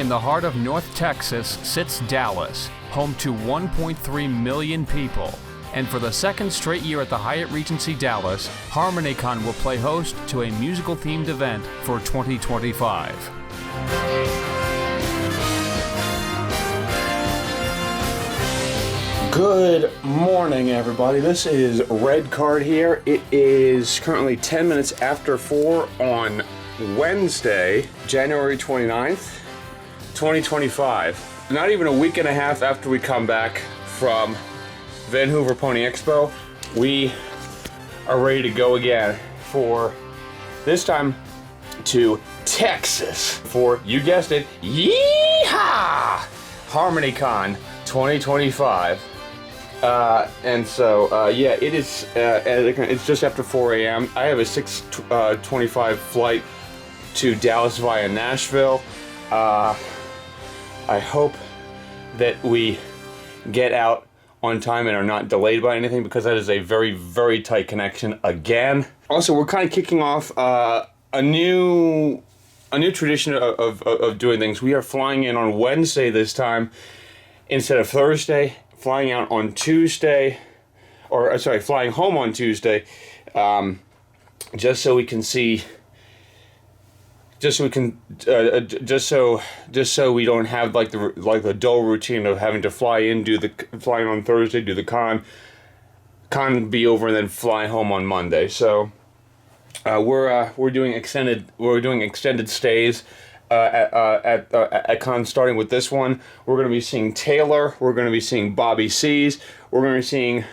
In the heart of North Texas sits Dallas, home to 1.3 million people. And for the second straight year at the Hyatt Regency Dallas, HarmonyCon will play host to a musical-themed event for 2025. Good morning, everybody. This is Red Card here. It is currently 10 minutes after 4 on Wednesday, January 29th, 2025. Not even a week and a half after we come back from Vancouver Pony Expo, we are ready to go again for, this time, to Texas for, you guessed it, yeehaw! HarmonyCon 2025. Yeah, it is, it's just after 4 a.m. I have a 6:25 flight to Dallas via Nashville. I hope that we get out on time and are not delayed by anything, because that is a very, very tight connection again. Also, we're kind of kicking off a new tradition of doing things. We are flying in on Wednesday this time instead of Thursday, flying out on Tuesday, flying home on Tuesday, just so we don't have like the dull routine of having to fly in on Thursday, do the con be over, and then fly home on Monday. So we're doing extended stays at con, starting with this one. We're going to be seeing Taylor. We're going to be seeing Bobby C's. We're going to be seeing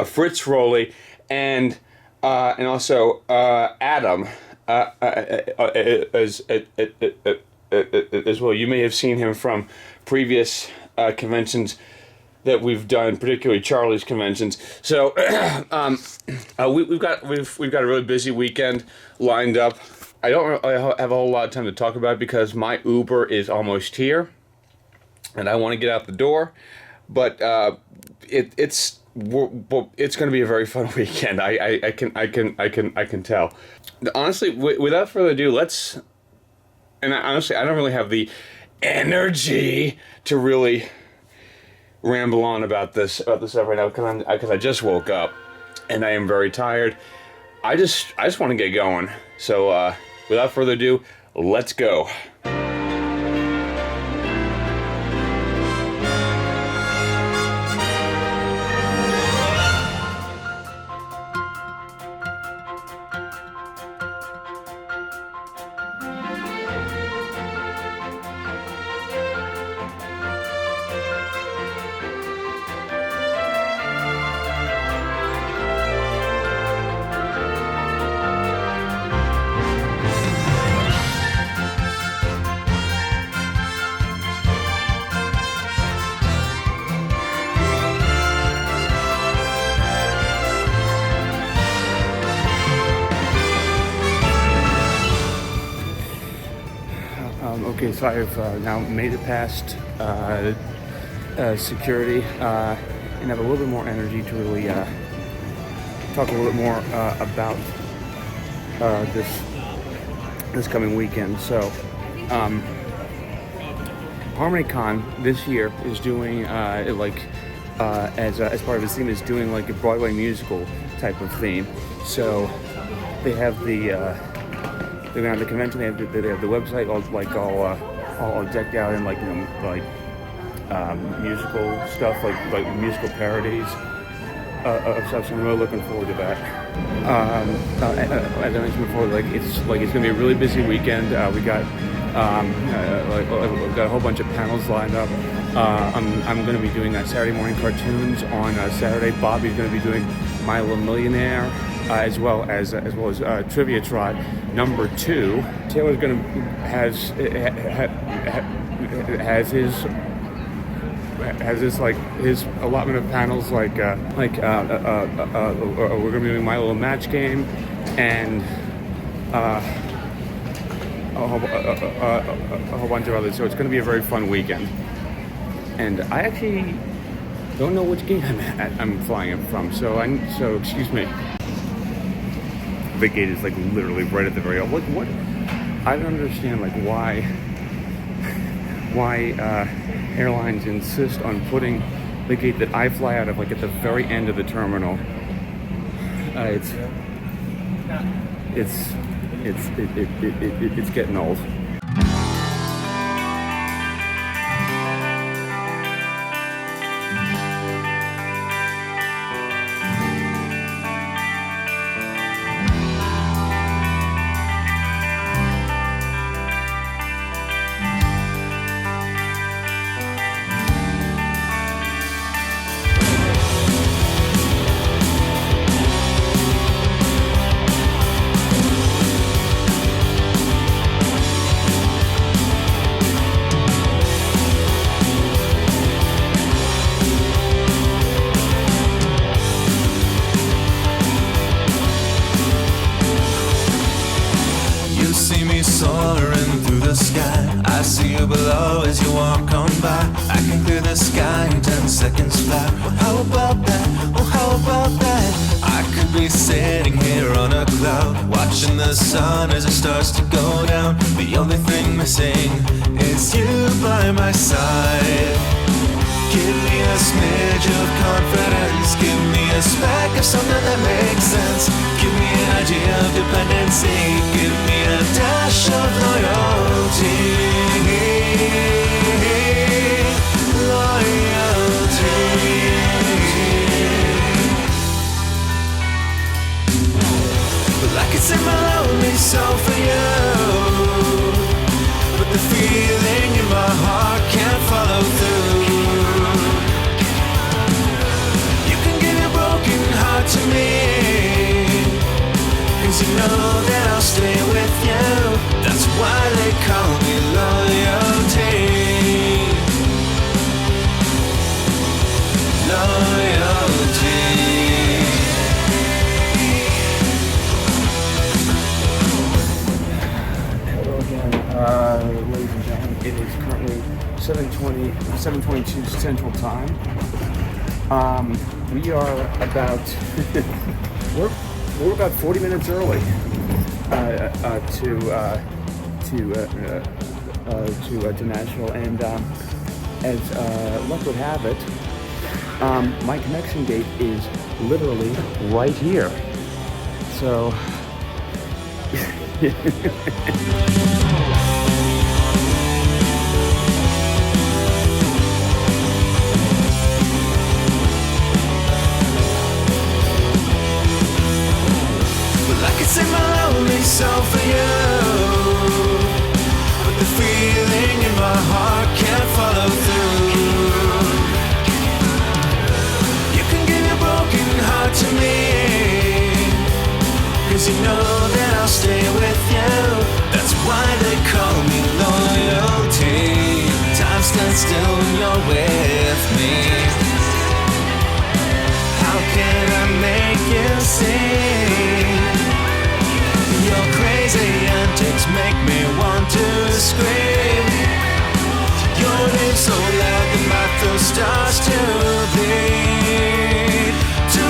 Fritz Rowley and also Adam. As well. You may have seen him from previous conventions that we've done, particularly Charlie's conventions. So we've got a really busy weekend lined up. I don't really have a whole lot of time to talk about it because my Uber is almost here, and I want to get out the door. But it's going to be a very fun weekend. I can tell. Honestly, without further ado, I don't really have the energy to really ramble on about this stuff right now, because I just woke up and I am very tired. I just want to get going. So without further ado, let's go. Okay, so I've now made it past security and have a little bit more energy to really talk a little bit more about this coming weekend. So, HarmonyCon this year is doing as part of its theme, is doing like a Broadway musical type of theme. So they have they're gonna have the convention. They have the website all decked out in musical stuff, like musical parodies of stuff. So I'm really looking forward to that. As I mentioned before, it's gonna be a really busy weekend. We've got a whole bunch of panels lined up. I'm gonna be doing Saturday morning cartoons on Saturday. Bobby's gonna be doing My Little Millionaire. As well as Trivia Trot number 2. Taylor's has his allotment of panels, we're gonna be doing My Little Match Game and a whole bunch of others. So it's gonna be a very fun weekend. And I actually don't know which game I'm flying in from, so excuse me. The gate is literally right at the very end. What? I don't understand why why airlines insist on putting the gate that I fly out of like at the very end of the terminal. It's getting old. Soaring through the sky, I see you below as you walk on by. I can clear the sky in 10 seconds flat. Well, how about that? Well, how about that? I could be sitting here on a cloud, watching the sun as it starts to go down. The only thing missing is you by my side. Give me a smidge of confidence, give me a speck of something that makes sense. Give me an idea of dependency, give me a dash of loyalty. Well, I could sing my lonely soul for you, but the feeling in my heart can't follow through. To me, 'cause you know that I'll stay with you. That's why they call me loyalty. Loyalty. Hello again, ladies and gentlemen. It is currently 7:22 Central Time. We are about we're about 40 minutes early to Nashville, and as luck would have it, my connection gate is literally right here. So. Sing my lonely soul for you, but the feeling in my heart can't follow through. You can give your broken heart to me, 'cause you know that I'll stay with you. That's why they call me loyalty. Time stands still when you're with me. How can I make you see? Your crazy antics make me want to scream. Your name so loud that my throat starts to bleed. To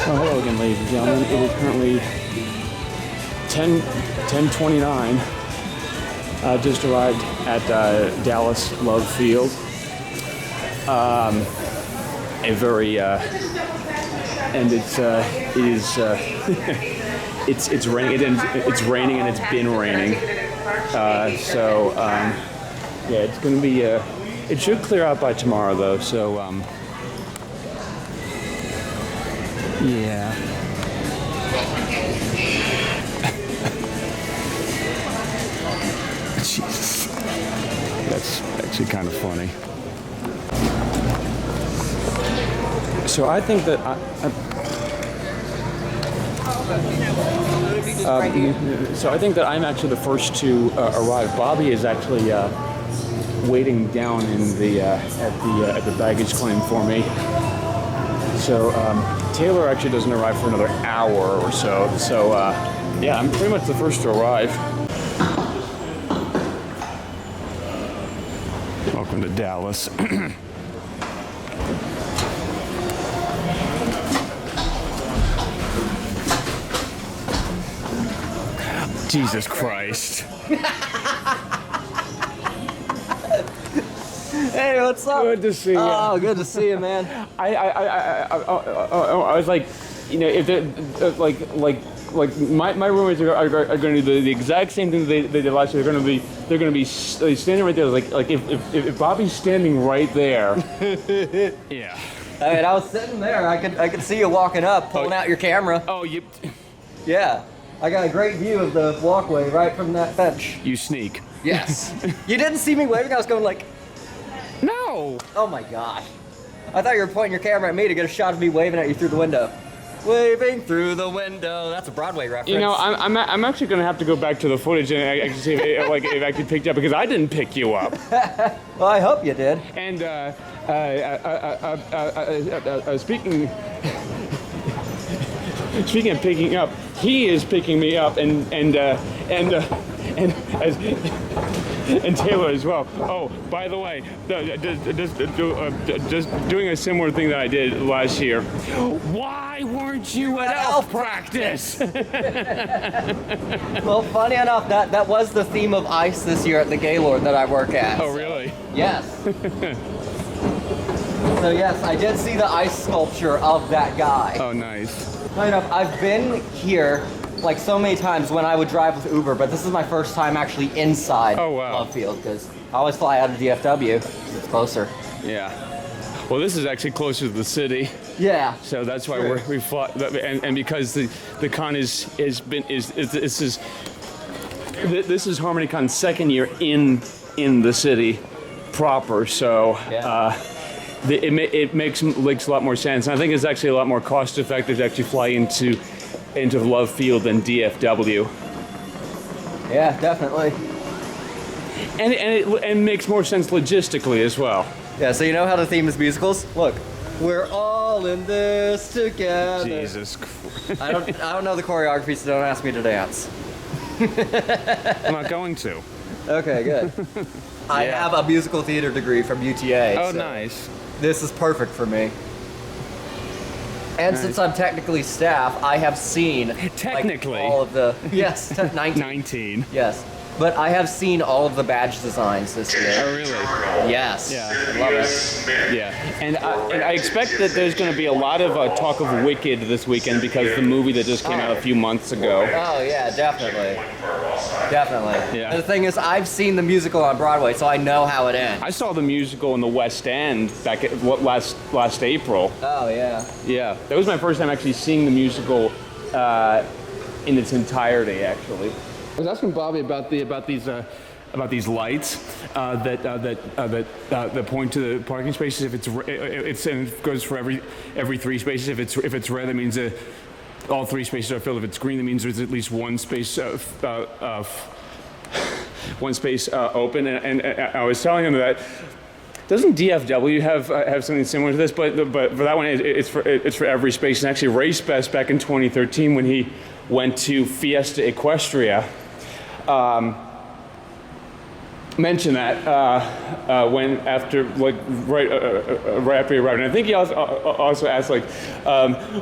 Hello again, ladies and gentlemen. It is currently 10:29. Just arrived at Dallas Love Field. A very and it's it's raining. It's raining and it's been raining. Yeah, it's gonna be. It should clear out by tomorrow, though. So yeah. Jesus. That's actually kind of funny. So I think that So I think that I'm actually the first to arrive. Bobby is actually waiting down in the at the baggage claim for me. So Taylor actually doesn't arrive for another hour or so. So yeah, I'm pretty much the first to arrive. Welcome to Dallas. Jesus Christ. Hey, what's up? Good to see you. Oh, good to see you, man. I was like, you know, if like my roommates are going to do the exact same thing they did last year. They're going to be standing right there. Like if Bobby's standing right there. Yeah. I mean, I was sitting there. I could see you walking up, pulling out your camera. Oh, you. Yeah. I got a great view of the walkway right from that bench. You sneak. Yes. You didn't see me waving? I was going like... No. Oh my gosh. I thought you were pointing your camera at me to get a shot of me waving at you through the window. Waving through the window. That's a Broadway reference. You know, I'm actually going to have to go back to the footage and actually see if it actually picked you up, because I didn't pick you up. Well, I hope you did. And speaking of picking up, he is picking me up, and Taylor as well. Oh, by the way, just doing a similar thing that I did last year. Why weren't you at elf practice? Well, funny enough, that was the theme of ice this year at the Gaylord that I work at. Oh, really? Yes. So yes, I did see the ice sculpture of that guy. Oh, nice. Funny enough, I've been here like so many times when I would drive with Uber, but this is my first time actually inside Love Field, because I always fly out of DFW. It's closer. Yeah. Well, this is actually closer to the city. Yeah. So that's why we fly, and because the con this is HarmonyCon's second year in the city proper. So. Yeah. It makes a lot more sense. And I think it's actually a lot more cost effective to actually fly into Love Field than DFW. Yeah, definitely. And it makes more sense logistically as well. Yeah, so you know how the theme is musicals? Look, we're all in this together. Jesus Christ. I don't know the choreography, so don't ask me to dance. I'm not going to. Okay, good. I have a musical theater degree from UTA. Oh, so nice. This is perfect for me. And since I'm technically staff, I have seen Technically? like, all of the 19. 19. Yes. But I have seen all of the badge designs this year. Oh, really? Yes. Yeah. I love it. Yeah. And I expect that there's going to be a lot of talk of Wicked this weekend, because the movie that just came out a few months ago. Oh, yeah, definitely. Definitely. Yeah. And the thing is, I've seen the musical on Broadway, so I know how it ends. I saw the musical in the West End back at last April. Oh, yeah. Yeah, that was my first time actually seeing the musical in its entirety. Actually, I was asking Bobby about these lights that point to the parking spaces. If and it goes for every 3 spaces. If it's red, that means all 3 spaces are filled. If it's green, that means there's at least one space open. And I was telling him that. Doesn't DFW have something similar to this? But for that one, it's for every space. And actually, Race Best back in 2013, when he went to Fiesta Equestria, mentioned that when after right after he arrived. And I think he also asked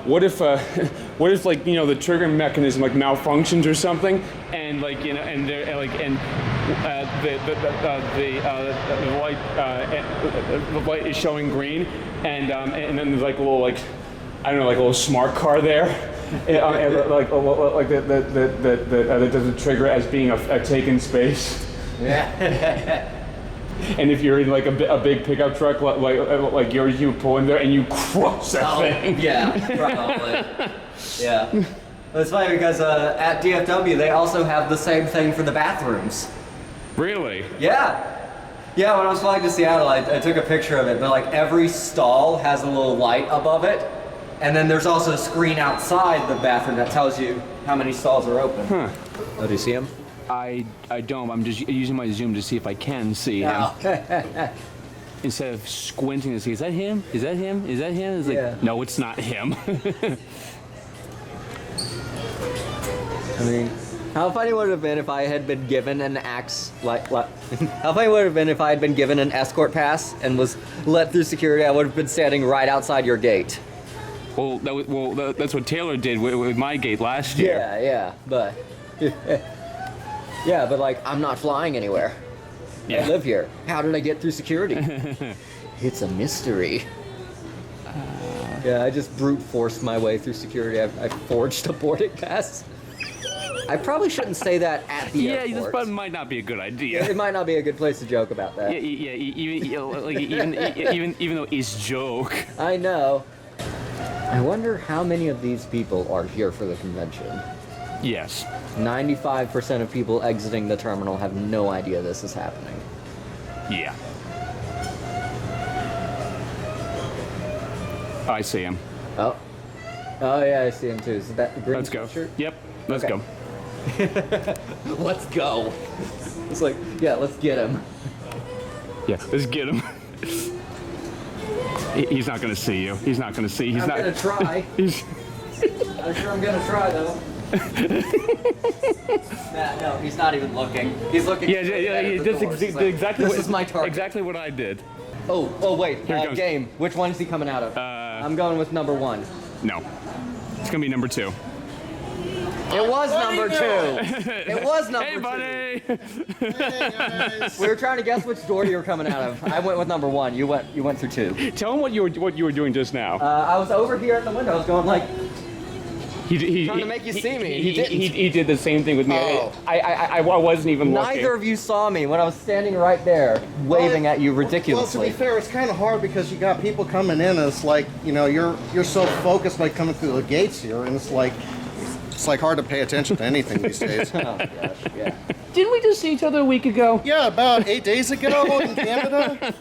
what if the trigger mechanism malfunctions or something, and the light is showing green, and then there's a little a little smart car there, that doesn't trigger as being a taken space. Yeah. And if you're in a big pickup truck like yours, you pull in there and you crush that thing. Yeah, probably. Yeah. Well, it's funny because at DFW they also have the same thing for the bathrooms. Really? Yeah. Yeah, when I was flying to Seattle, I took a picture of it, but every stall has a little light above it, And then there's also a screen outside the bathroom that tells you how many stalls are open. Huh. Oh, do you see him? I don't. I'm just using my zoom to see if I can see him. Oh. Instead of squinting to see, is that him? Is that him? Is that him? It's like, Yeah. no, it's not him. I mean, how funny would it have been if I had been given an how funny would it have been if I had been given an escort pass and was let through security? I would have been standing right outside your gate. Well, that's what Taylor did with my gate last year. Yeah, but yeah, but like I'm not flying anywhere. Yeah. I live here. How did I get through security? It's a mystery. Yeah, I just brute forced my way through security. I forged a boarding pass. I probably shouldn't say that at the airport. Yeah, this probably might not be a good idea. It might not be a good place to joke about that. Yeah, even though it's joke. I know. I wonder how many of these people are here for the convention. Yes. 95% of people exiting the terminal have no idea this is happening. Yeah. I see him. Oh. Oh yeah, I see him too. Is that the green Let's go. shirt? Yep. Let's Okay. go. Let's go. It's like, yeah, let's get him. Yeah, let's get him. He's not gonna see you. He's not gonna see. He's I'm not gonna try. He's. I'm sure I'm gonna try though. No, he's not even looking. He's looking. Yeah. That's exactly. This is my target. Exactly what I did. Oh wait. Here it comes. Game. Which one is he coming out of? I'm going with number 1. No. It's gonna be number 2. It was number 2. It was number 2. Hey, buddy. Hey guys. We were trying to guess which door you were coming out of. I went with number 1. You went through 2. Tell him what you were doing just now. I was over here at the window. I was going like, He trying to make you see me. He didn't. He did the same thing with me. Oh. I wasn't even looking. Neither of you saw me when I was standing right there, waving at you Well, ridiculously. to be fair, it's kind of hard because you got people coming in, and it's like, you know, you're so focused like coming through the gates here, and it's like hard to pay attention to anything these days. Oh gosh, yeah. Didn't we just see each other a week ago? Yeah, about 8 days ago in Canada,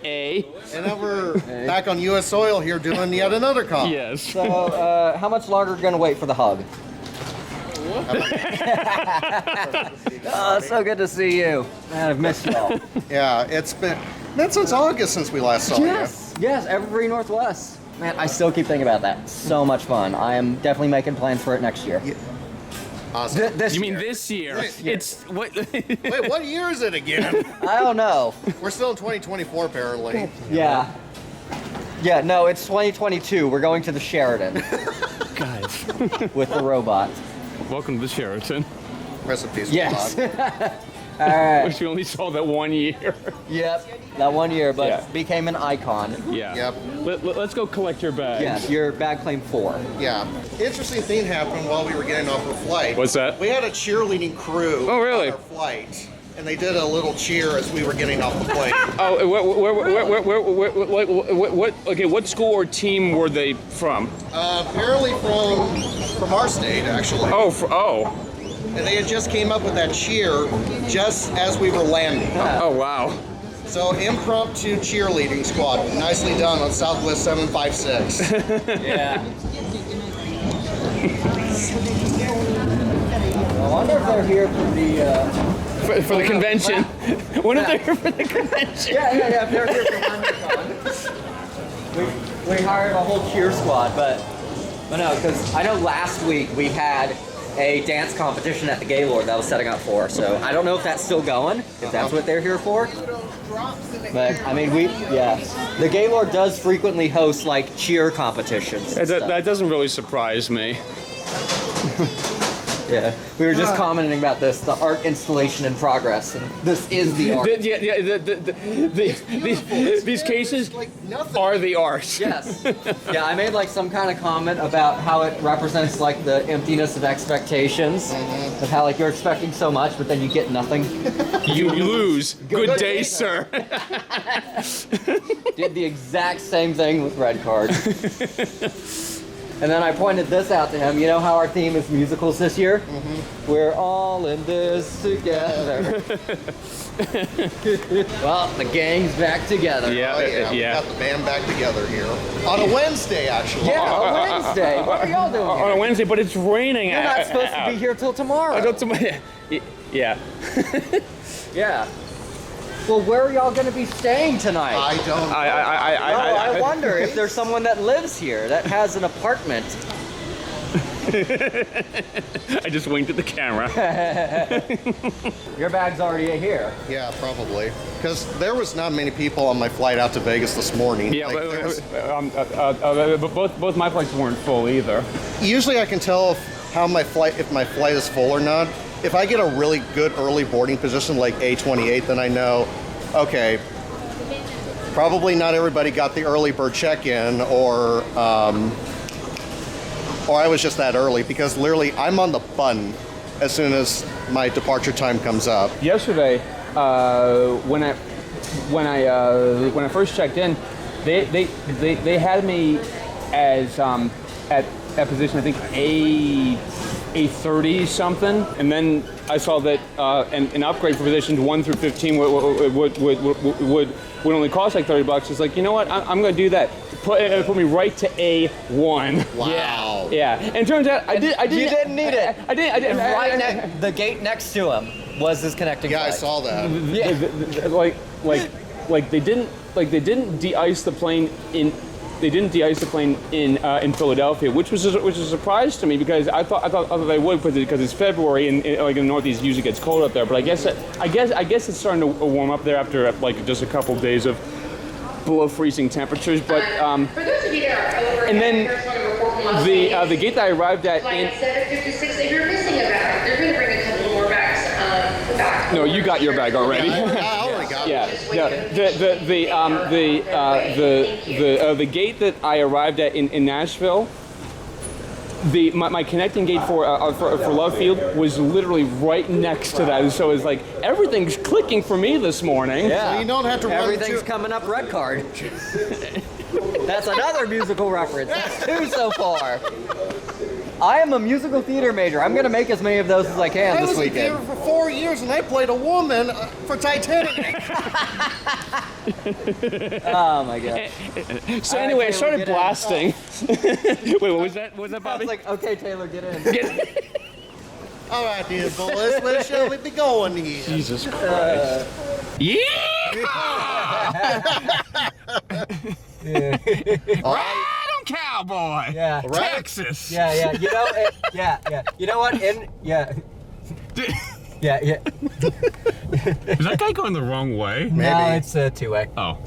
A. and now we're back on U.S. soil here doing yet another con. Yes. So, how much longer are you gonna wait for the hug? Oh, it's so good to see you. Man, I've missed y'all. Yeah, it's been since August since we last saw Yes, every Northwest. Man, I still keep thinking about that. So much fun. I am definitely making plans for it next year. you. Awesome. This You mean year. this year? This year. It's what? Wait, what year is it again? I don't know. We're still in 2024 apparently. Yeah. Yeah, no, it's 2022. We're going to the Sheraton Guys, with the robot. welcome to the Sheraton. Rest in peace. Yes. Bob. All right. Which we only saw that 1 year. Yep. That 1 year, but Yeah. became an icon. Yeah. Yep. Let's go collect your bag. Yes, your bag claim 4. Yeah. Interesting thing happened while we were getting off our flight. What's that? We had a cheerleading crew Oh, really? on our flight, and they did a little cheer as we were getting off the plane. Oh, what? Okay, what school or team were they from? Apparently from our state, actually. Oh, And they had just came up with that cheer just as we were landing. oh, wow. So impromptu cheerleading squad, nicely done on Southwest 756. Yeah. I wonder if they're here for the. For the convention. When are they here for the convention? Yeah. If they're here for HarmonyCon. We hired a whole cheer squad, but no, because I know last week we had a dance competition at the Gaylord that I was setting up for. So I don't know if that's still going, if that's what they're here for. But I mean, the Gaylord does frequently host like cheer competitions. and stuff. That doesn't really surprise me. Yeah, we were just commenting about this, the art installation in progress, and this is the art. These cases Like nothing. are the art. Yes. Yeah, I made like some kind of comment about how it represents like the emptiness of expectations, of how like you're expecting so much, but then you get nothing. You lose. Good day, sir. Did the exact same thing with Red Card. And then I pointed this out to him. You know how our theme is musicals this year? Mm-hmm. We're all in this together. Well, the gang's back together. Yeah, Oh, yeah. We got the band back together here. On a Wednesday, actually. Yeah, on Wednesday. What are y'all doing On a here? Wednesday, but it's raining. You're not supposed to be here till tomorrow. Yeah. Yeah. Well, where are y'all going to be staying tonight? I don't know. I wonder if there's someone that lives here that has an apartment. I just winked at the camera. Your bag's already here. Yeah, probably. Because there was not many people on my flight out to Vegas this morning. Yeah, Like, but both my flights weren't full either. usually I can tell if my flight is full or not. If I get a really good early boarding position like A28, then I know, okay, probably not everybody got the early bird check-in, or I was just that early, because literally I'm on the button as soon as my departure time comes up. Yesterday, when I first checked in, they had me as at position, I think A30 something, and then I saw that an upgrade for positions 1 through 15 would only cost like $30. It's like, you know what? I'm going to do that. Put me right to A1. Wow. Yeah. And it turns out I didn't. You didn't need it. I didn't. And right the gate next to him was his connecting Yeah, I flight. saw that. Like they didn't de-ice the plane in. They didn't de-ice the plane in Philadelphia, which was a surprise to me, because I thought they would, because it's February and like in the Northeast usually gets cold up there. But I guess it's starting to warm up there after like just a couple of days of below freezing temperatures. But for those of you that are over, and then the gate that I arrived at flight 756, if you're missing a bag, they're going to bring a couple more bags back. No, you got your bag already. I already got it. Yeah, the gate that I arrived at in Nashville, my connecting gate for Love Field was literally right next to that, so it's like everything's clicking for me this morning. Yeah. So you don't have to run Everything's coming up red card. That's another musical reference. That's 2 so far. I am a musical theater major. I'm going to make as many of those as I can I this was in weekend. theater for 4 years, and I played a woman for Titanic. Oh my god. So All right, anyway, I Taylor, started get in. blasting. Wait, what was that? What was that, I Bobby? was like, okay, Taylor, get in. All right, dear boys, where shall we be going here? Jesus Christ. Yeah! Ride 'em, cowboy! Yeah. Texas! Yeah. You know, yeah. You know what? Yeah. Is that guy going the wrong way? No, it's a 2-way. Oh.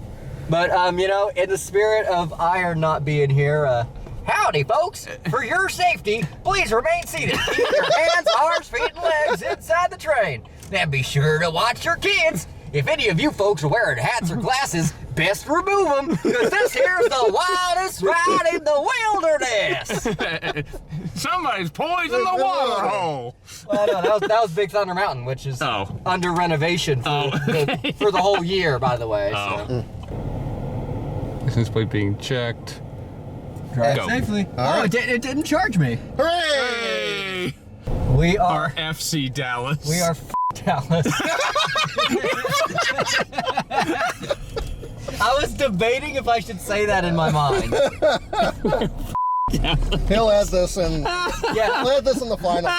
But, you know, in the spirit of Iron not being here, howdy, folks. For your safety, please remain seated. Keep your hands, arms, feet, and legs inside the train. Then be sure to watch your kids. If any of you folks are wearing hats or glasses, best remove them, because this here's the wildest ride in the wilderness. Somebody's poisoned the water hole! Well, no, that was Big Thunder Mountain, which is under renovation for the whole year, by the way. So. License plate being checked. Drive Go. safely. All right. It didn't charge me. Hooray! We are FC Dallas. We are Dallas. I was debating if I should say that in my mind. He'll add this in. Yeah. He'll add this in the final.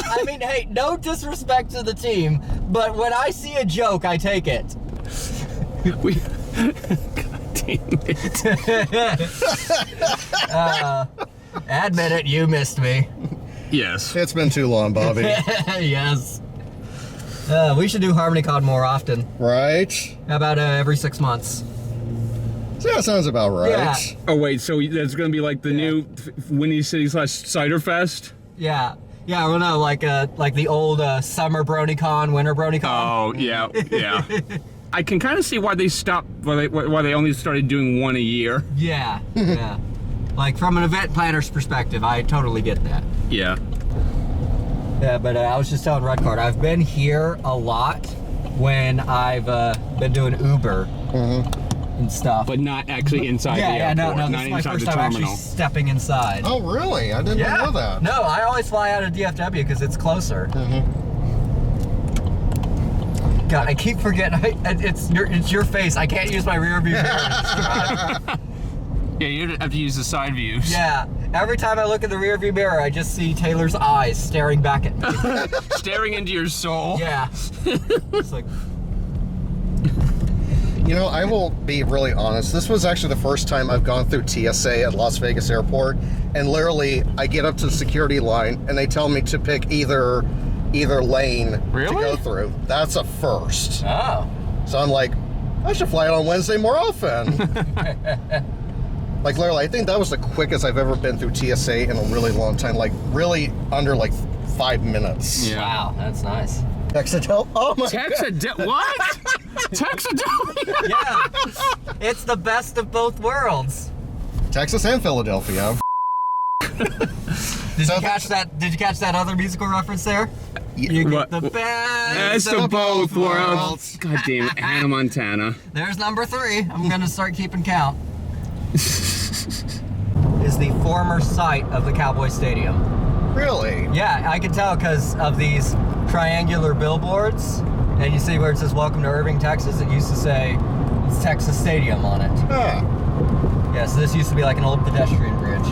I mean, hey, no disrespect to the team, but when I see a joke, I take it. God damn it. Admit it, you missed me. Yes. It's been too long, Bobby. Yes. We should do HarmonyCon more often. Right? How about every 6 months? Yeah, sounds about right. Yeah. Oh wait, so that's gonna be like the new Windy City / Cider Fest? Yeah. Yeah, well, no, like the old summer BronyCon, winter BronyCon. Oh yeah. I can kind of see why they stopped. Why they only started doing one a year. Yeah. Yeah. Like from an event planner's perspective, I totally get that. Yeah. Yeah, but I was just telling Redcard, I've been here a lot when I've been doing Uber. and stuff. But not actually inside the yeah, airport. no, Not this is my inside first the time actually terminal. stepping inside. Oh, really? I didn't know that. No, I always fly out of DFW because it's closer. God, I keep forgetting. It's your face. I can't use my rear view mirror. Yeah, you have to use the side views. Yeah. Every time I look in the rear view mirror, I just see Taylor's eyes staring back at me. Staring into your soul. Yeah. It's like, You know, I will be really honest. This was actually the first time I've gone through TSA at Las Vegas Airport, and literally, I get up to the security line, and they tell me to pick either lane to Really? go through. That's a first. oh. So I'm like, I should fly out on Wednesday more often. Like literally, I think that was the quickest I've ever been through TSA in a really long time. Like really under like 5 minutes. Yeah. Wow, that's nice. Texatel? Oh my Texadelphia? What? Texadelphia? Yeah. It's the best of both worlds. Texas and Philadelphia. Did you catch that? Did you catch that other musical reference there? You get What? the best Best of both worlds. God damn it, Hannah Montana. There's number 3. I'm gonna start keeping count. Is the former site of the Cowboy Stadium. Really? Yeah, I can tell because of these triangular billboards, and you see where it says "Welcome to Irving, Texas." It used to say it's Texas Stadium on it. Huh. Yeah, so this used to be like an old pedestrian bridge.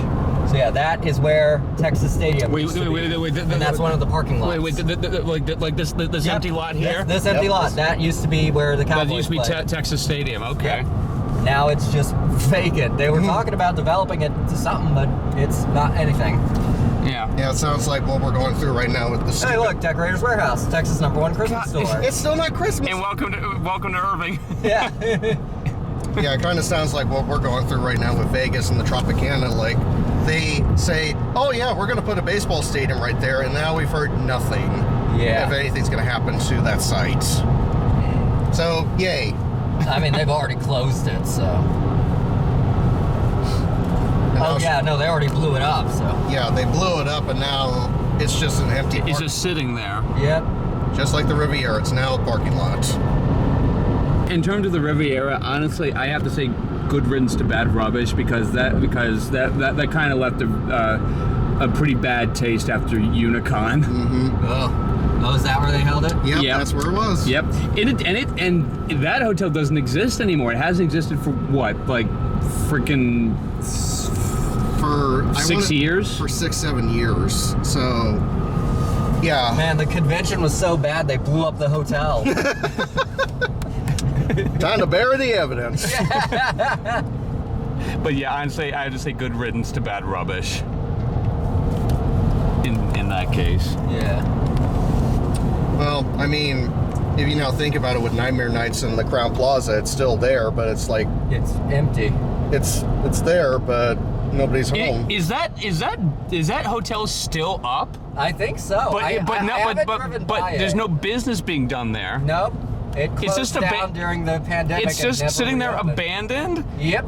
So yeah, that is where Texas Stadium Wait, used to be. wait. And that's one of the parking lots. Wait, like this Yep. empty lot here? This empty lot. That used to be where the Cowboys That used to be played. Texas Stadium. Okay. Yeah. Now it's just vacant. They were talking about developing it to something, but it's not anything. Yeah. Yeah, it sounds like what we're going through right now with the Hey, look, Decorator's Warehouse, Texas #1 Christmas store. It's still not Christmas. And welcome to Irving. Yeah. Yeah, it kind of sounds like what we're going through right now with Vegas and the Tropicana. Like, they say, oh yeah, we're going to put a baseball stadium right there, and now we've heard nothing. Yeah. If anything's going to happen to that site. So, yay. I mean, they've already closed it, so. Oh yeah, no, they already blew it up, so. Yeah, they blew it up, and now it's just an empty It's park. just sitting there. Yep. Just like the Riviera, it's now a parking lot. In terms of the Riviera, honestly, I have to say good riddance to bad rubbish because that kind of left a pretty bad taste after Unicon. Oh, is that where they held it? Yep, Yep. that's where it was. Yep. And that hotel doesn't exist anymore. It hasn't existed for what, like freaking For 6 years? For 6-7 years. So, yeah. Man, the convention was so bad they blew up the hotel. Time to bury the evidence. But yeah, honestly, I have to say good riddance to bad rubbish. In that case. Yeah. Well, I mean, if you now think about it with Nightmare Nights in the Crown Plaza, it's still there, but it's like It's empty. it's there, but nobody's home. Is that hotel still up? I think so. But I haven't driven but by there's it. no business being done there. Nope. It closed just down during the pandemic. It's and just never sitting there reopened. abandoned. Yep.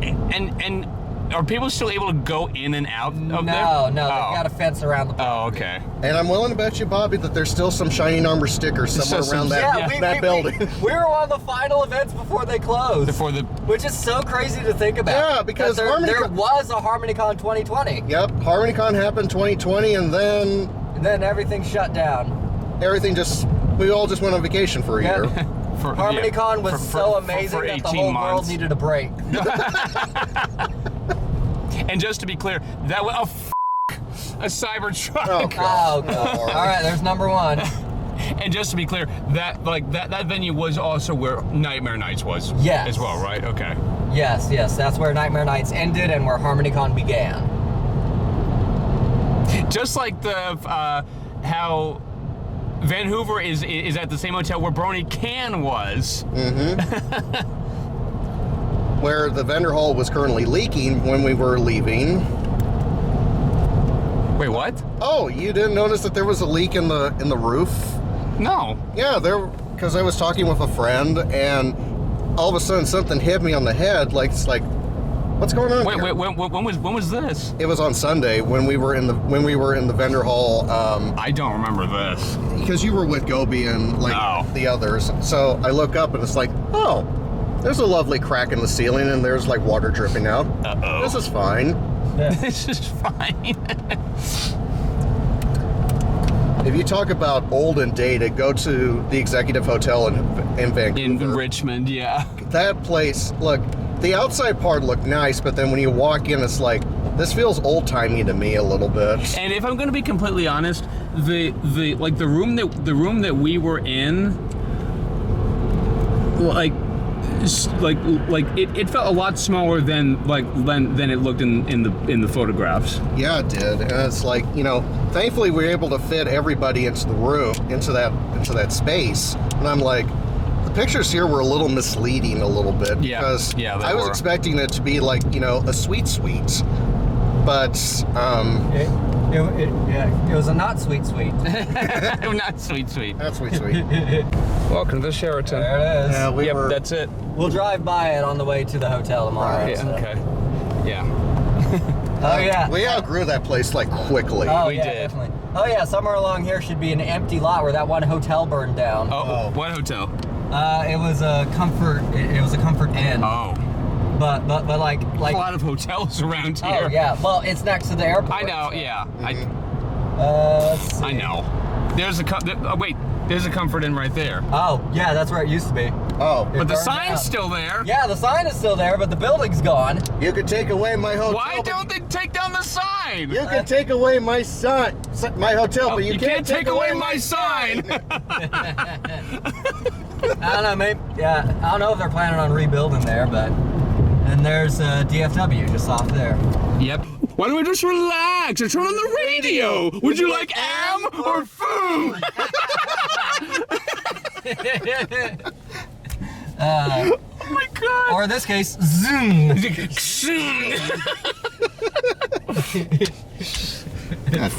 And are people still able to go in and out of there? No, Oh. they've got a fence around the Oh, okay. And I'm willing to bet you, Bobby, that there's still some Shining Armor stickers somewhere still around some- that building. We were one of the final events before they closed. Before the Which is so crazy to think about. Yeah, because there HarmonyCon- was a HarmonyCon 2020. Yep, HarmonyCon happened 2020, and then And then everything shut down. we all just went on vacation for a Yep. year. HarmonyCon was so amazing for that the 18 whole months. world needed a break. And just to be clear, that was a Cybertruck. Oh, Oh, God. All right, there's number 1. And just to be clear, that venue was also where Nightmare Nights was. Yes. As well, right? Okay. Yes, that's where Nightmare Nights ended and where HarmonyCon began. Just like the how Van Hoover is at the same hotel where Brony Can was. Where the vendor hall was currently leaking when we were leaving. Wait, what? Oh, you didn't notice that there was a leak in the roof? No. Yeah, because I was talking with a friend, and all of a sudden something hit me on the head. Like, it's like, what's going on? Wait, here? when was this? It was on Sunday when we were in the vendor hall. I don't remember this. Because you were with Gobi and No. the others. So I look up and it's like, oh, There's a lovely crack in the ceiling, and there's like water dripping out. Uh-oh. This is fine. This is fine. If you talk about old and dated, go to the Executive Hotel in Vancouver. In Richmond, yeah. That place, look, the outside part looked nice, but then when you walk in, it's like, this feels old-timey to me a little bit. And if I'm going to be completely honest, the room that we were in, it felt a lot smaller than it looked in the photographs. Yeah, it did. And it's like, you know, thankfully we were able to fit everybody into the room, into that space. And I'm like, the pictures here were a little misleading a little bit, because I was expecting it to be like, you know, a suite. But it was a not sweet. Not sweet. That's sweet. Welcome to the Sheraton. There it is. Yeah, we were. That's it. We'll drive by it on the way to the hotel tomorrow. Right. Yeah, so. okay. Yeah. Oh yeah. We outgrew that place like quickly. Oh We yeah, did. definitely. Oh yeah, somewhere along here should be an empty lot where that one hotel burned down. Oh, what hotel? It was a comfort. It was a Comfort Inn. Oh. But like. A lot of hotels around here. Oh yeah. Well, it's next to the airport. I know. so. Yeah. Let's see. I know. There's a there's a Comfort Inn right there. Oh yeah, that's where it used to be. Oh, But the burned sign's down. still there. Yeah, the sign is still there, but the building's gone. you could take away my hotel. Why don't they take down the sign? You can take away my my hotel, but You can't take away my sign. I don't know, maybe. Yeah, I don't know if they're planning on rebuilding there, but. And there's DFW just off there. Yep. Why don't we just relax and turn on the radio? Would you like am or food? Oh my god. Or in this case, Zoom. God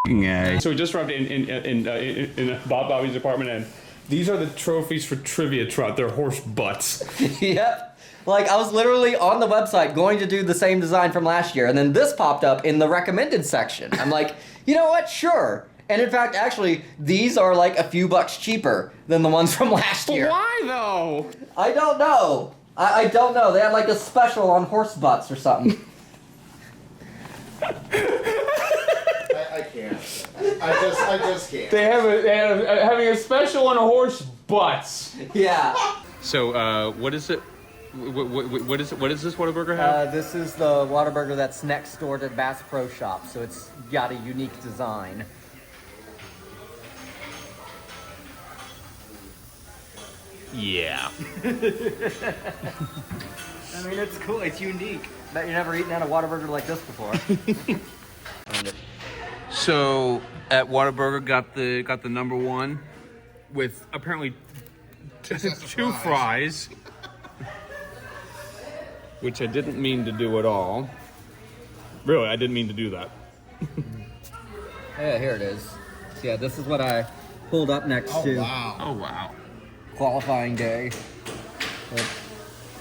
damn. So we just arrived in Bob Bobby's apartment, and these are the trophies for Trivia Trot. They're horse butts. Yep. Like, I was literally on the website going to do the same design from last year, and then this popped up in the recommended section. I'm like, you know what? Sure. And in fact, actually, these are like a few bucks cheaper than the ones from last year. Why though? I don't know. I don't know. They had like a special on horse butts or something. I can't. I just can't. They have having a special on horse butts. Yeah. So what is it? What is it? What does this Whataburger have? This is the Whataburger that's next door to Bass Pro Shop, so it's got a unique design. Yeah. I mean, it's cool. It's unique. Bet you never eaten at a Whataburger like this before. So at Whataburger got the number one with apparently two fries, which I didn't mean to do at all. Really, I didn't mean to do that. Yeah, here it is. So yeah, this is what I pulled up next to. Wow. Oh wow. Qualifying day.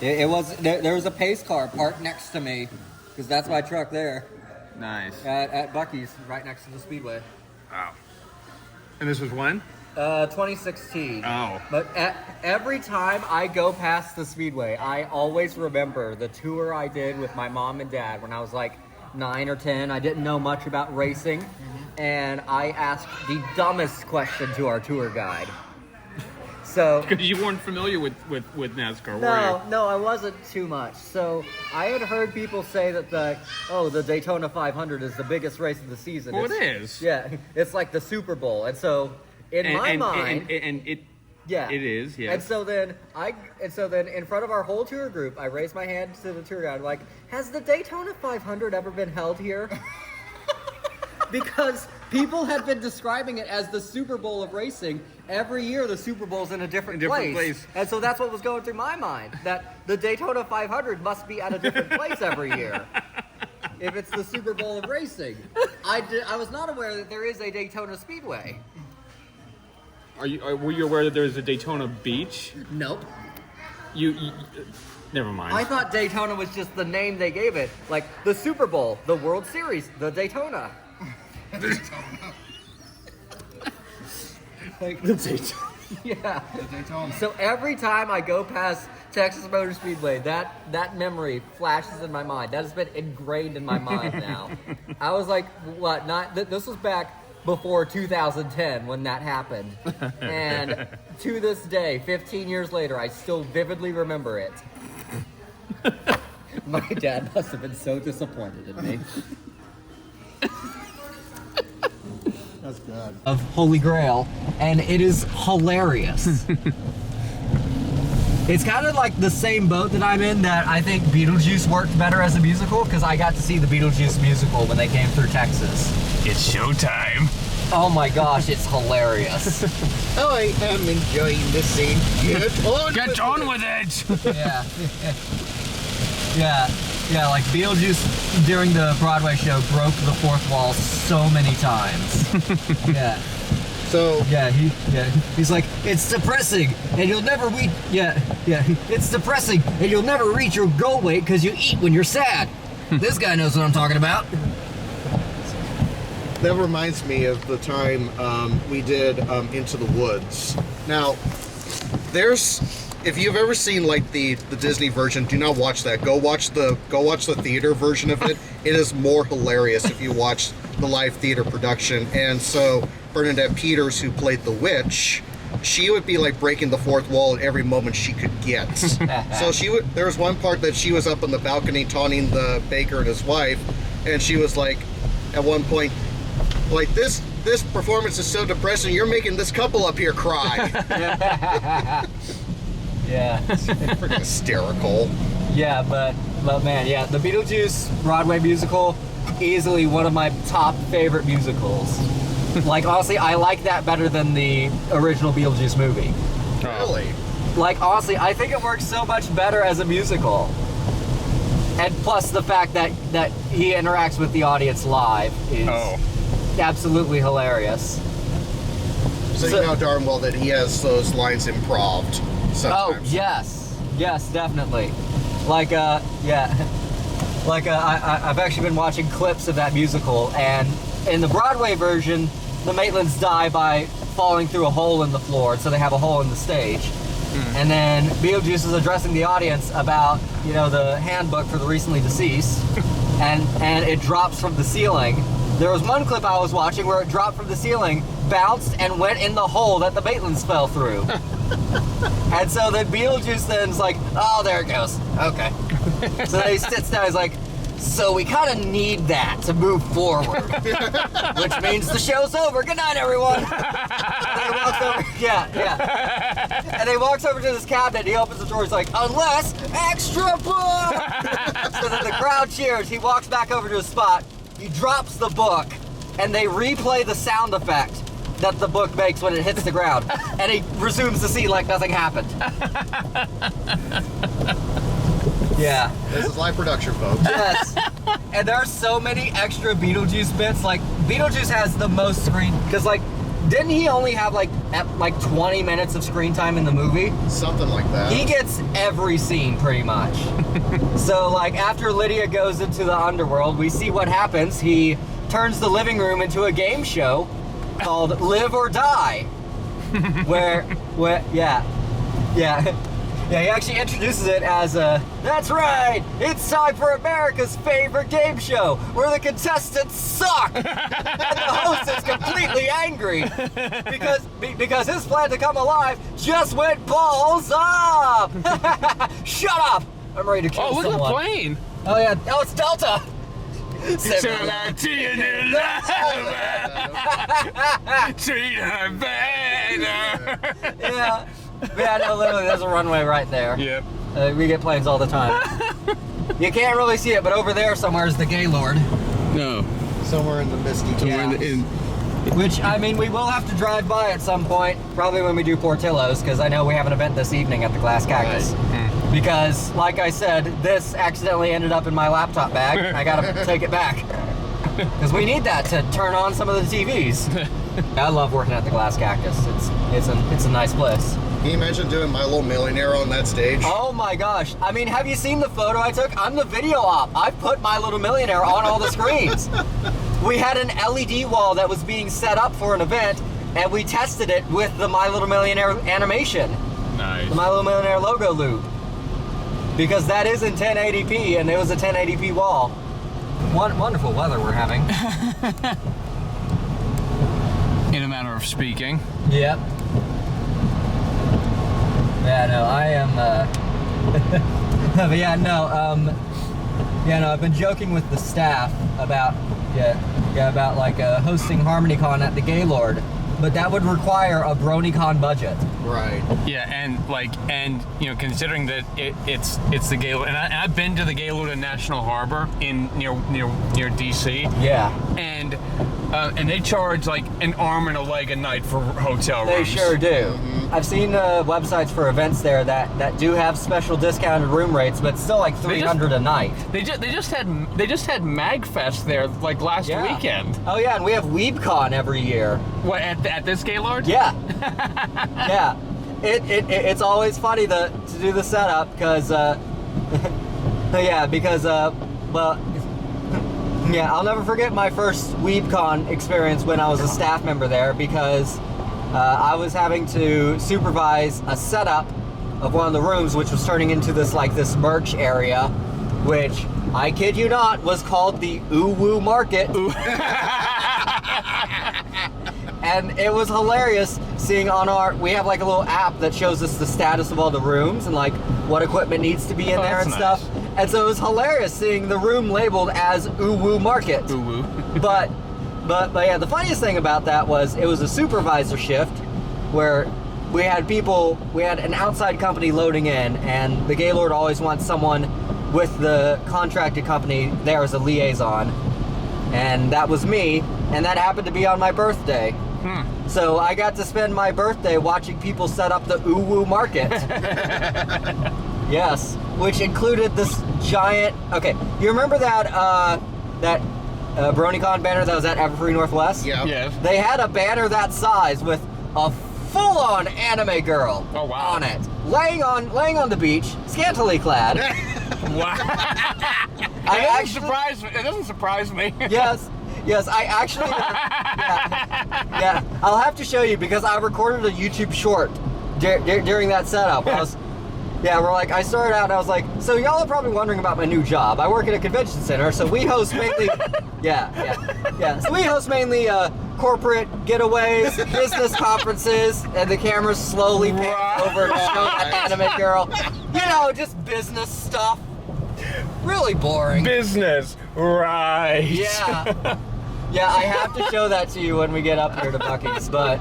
It was there was a pace car parked next to me because that's my truck there Nice. at Buc-ee's right next to the Speedway. Wow. And this was when? 2016. Oh. But every time I go past the Speedway, I always remember the tour I did with my mom and dad when I was like 9 or 10. I didn't know much about racing, and I asked the dumbest question to our tour guide. So Because you weren't familiar with NASCAR, were no, I wasn't too much. So I had heard people say that the Daytona 500 is the biggest race of the season. you? Well, It's- it is. Yeah, it's like the Super Bowl, and so in my mind, and it yeah, it is. Yeah. And so then in front of our whole tour group, I raised my hand to the tour guide, like, has the Daytona 500 ever been held here? Because people had been describing it as the Super Bowl of racing. Every year, the Super Bowl's in a different place. And so that's what was going through my mind, that the Daytona 500 must be at a different place every year. If it's the Super Bowl of racing. I was not aware that there is a Daytona Speedway. Were you aware that there is a Daytona Beach? Nope. You never mind. I thought Daytona was just the name they gave it. Like the Super Bowl, the World Series, the Daytona. Like the Daytona. Yeah. So every time I go past Texas Motor Speedway. That memory flashes in my mind. That has been ingrained in my mind now. I was like, what? This was back before 2010 when that happened, and to this day, 15 years later, I still vividly remember it. My dad must have been so disappointed in me. That's good. Of Holy Grail, and it is hilarious. It's kind of like the same boat that I'm in, that I think Beetlejuice worked better as a musical, because I got to see the Beetlejuice musical when they came through Texas. It's showtime. Oh my gosh, it's hilarious. I am enjoying the scene. Get on with it! Yeah, like Beetlejuice during the Broadway show broke the fourth wall so many times. Yeah. So He's like, it's depressing, and you'll never reach. It's depressing, and you'll never reach your goal weight because you eat when you're sad. This guy knows what I'm talking about. that reminds me of the time we did Into the Woods. Now, if you've ever seen like the Disney version, do not watch that. Go watch the theater version of it. It is more hilarious if you watch the live theater production. And so Bernadette Peters, who played the witch, she would be like breaking the fourth wall at every moment she could get. So there was one part that she was up on the balcony taunting the baker and his wife, and she was like, at one point, like, this performance is so depressing, you're making this couple up here cry. Yeah. It's freaking hysterical. Yeah, but man, yeah, the Beetlejuice Broadway musical, easily one of my top favorite musicals. Like, honestly, I like that better than the original Beetlejuice movie. Really? Like, honestly, I think it works so much better as a musical. And plus the fact that he interacts with the audience live is absolutely hilarious. So you know darn well that he has those lines improv'd sometimes. Oh, yes, definitely. Like, I've actually been watching clips of that musical, and in the Broadway version, the Maitlands die by falling through a hole in the floor, so they have a hole in the stage. And then Beetlejuice is addressing the audience about, the handbook for the recently deceased, and it drops from the ceiling. There was one clip I was watching where it dropped from the ceiling, bounced, and went in the hole that the Maitlands fell through. And so then Beetlejuice then's like, oh, there it goes. Okay. So then he sits down, he's like, so we kind of need that to move forward. Which means the show's over. Good night, everyone. And he walks over, And he walks over to this cabinet, and he opens the door, he's like, unless extra book! So then the crowd cheers, he walks back over to his spot, he drops the book, and they replay the sound effect that the book makes when it hits the ground. And he resumes the scene like nothing happened. Yeah. This is live production, folks. Yes. And there are so many extra Beetlejuice bits. Like, Beetlejuice has the most screen, because, like, didn't he only have, like 20 minutes of screen time in the movie? Something like that. He gets every scene, pretty much. So, like, after Lydia goes into the underworld, we see what happens. He turns the living room into a game show called Live or Die. Yeah, he actually introduces it as that's right, it's time for America's favorite game show, where the contestants suck, and the host is completely angry, because his plan to come alive just went balls up. Shut up! I'm ready to kill someone. Oh, look at the plane! Oh yeah, it's Delta! Similar to your new lover, treat her better. Yeah. Yeah, no, literally, there's a runway right there. Yep. We get planes all the time. You can't really see it, but over there somewhere is the Gaylord. No. Somewhere in the misty Somewhere in Which, I mean, we will have to drive by at some point, probably when we do Portillo's, because I know we have an event this evening at the Glass Cactus. Right. Because, like I said, this accidentally ended up in my laptop bag. I gotta take it back. Because we need that to turn on some of the TVs. I love working at the Glass Cactus. It's a nice place. Can you imagine doing My Little Millionaire on that stage? Oh my gosh. I mean, have you seen the photo I took? I'm the video op. I put My Little Millionaire on all the screens. We had an LED wall that was being set up for an event, and we tested it with the My Little Millionaire animation. Nice. The My Little Millionaire logo loop. because that is in 1080p, and it was a 1080p wall. Wonderful weather we're having. In a manner of speaking. Yep. Yeah, no, I am, but yeah, no, I've been joking with the staff about, about like hosting HarmonyCon at the Gaylord, but that would require a BronyCon budget. Right. Yeah, and considering that it's the Gaylord, and I've been to the Gaylord in National Harbor near DC. Yeah. And they charge like an arm and a leg a night for hotel rooms. They sure do. I've seen websites for events there that do have special discounted room rates, but still like $300 a night. They just had MagFest there like last weekend. Oh yeah, and we have WeebCon every year. What at this Gaylord? Yeah. Yeah. It's always funny to do the setup because I'll never forget my first WeebCon experience when I was a staff member there, because I was having to supervise a setup of one of the rooms, which was turning into this merch area, which, I kid you not, was called the Ooh-Woo Market. And it was hilarious seeing we have like a little app that shows us the status of all the rooms and like what equipment needs to be in there and stuff. And so it was hilarious seeing the room labeled as Ooh-Woo Market. Ooh-Woo. But yeah, the funniest thing about that was it was a supervisor shift where we had an outside company loading in, and the Gaylord always wants someone with the contracted company there as a liaison. And that was me, and that happened to be on my birthday. So I got to spend my birthday watching people set up the Ooh-Woo Market. Yes, which included this giant. Okay, you remember that BronyCon banner that was at Everfree Northwest? Yeah. Yes. They had a banner that size with a full-on anime girl on it, laying on the beach, scantily clad. Wow. It doesn't surprise me. Yes, I actually. Yeah, I'll have to show you because I recorded a YouTube short during that setup. I started out and I was like, so y'all are probably wondering about my new job. I work at a convention center, so we host mainly. So we host mainly corporate getaways, business conferences, and the cameras slowly pan over to show that anime girl. You know, just business stuff. Really boring. Business, right? Yeah, I have to show that to you when we get up here to Buc-ee's. But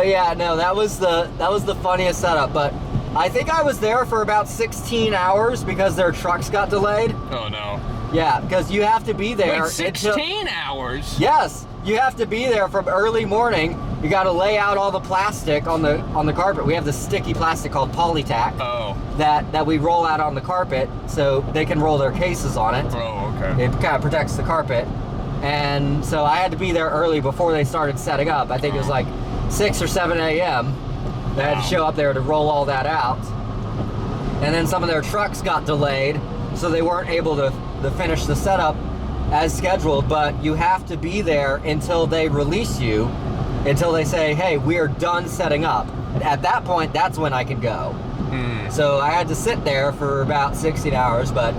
yeah, no, that was the funniest setup. But I think I was there for about 16 hours because their trucks got delayed. Oh no. Yeah, because you have to be there. Wait, 16 hours? Yes, you have to be there from early morning. You got to lay out all the plastic on the carpet. We have this sticky plastic called Polytack. Oh. That we roll out on the carpet so they can roll their cases on it. Oh, okay. It kind of protects the carpet. And so I had to be there early before they started setting up. I think it was like 6 or 7 a.m. They had to show up there to roll all that out. And then some of their trucks got delayed, so they weren't able to finish the setup as scheduled. But you have to be there until they release you, until they say, hey, we are done setting up. At that point, that's when I could go. So I had to sit there for about 16 hours, but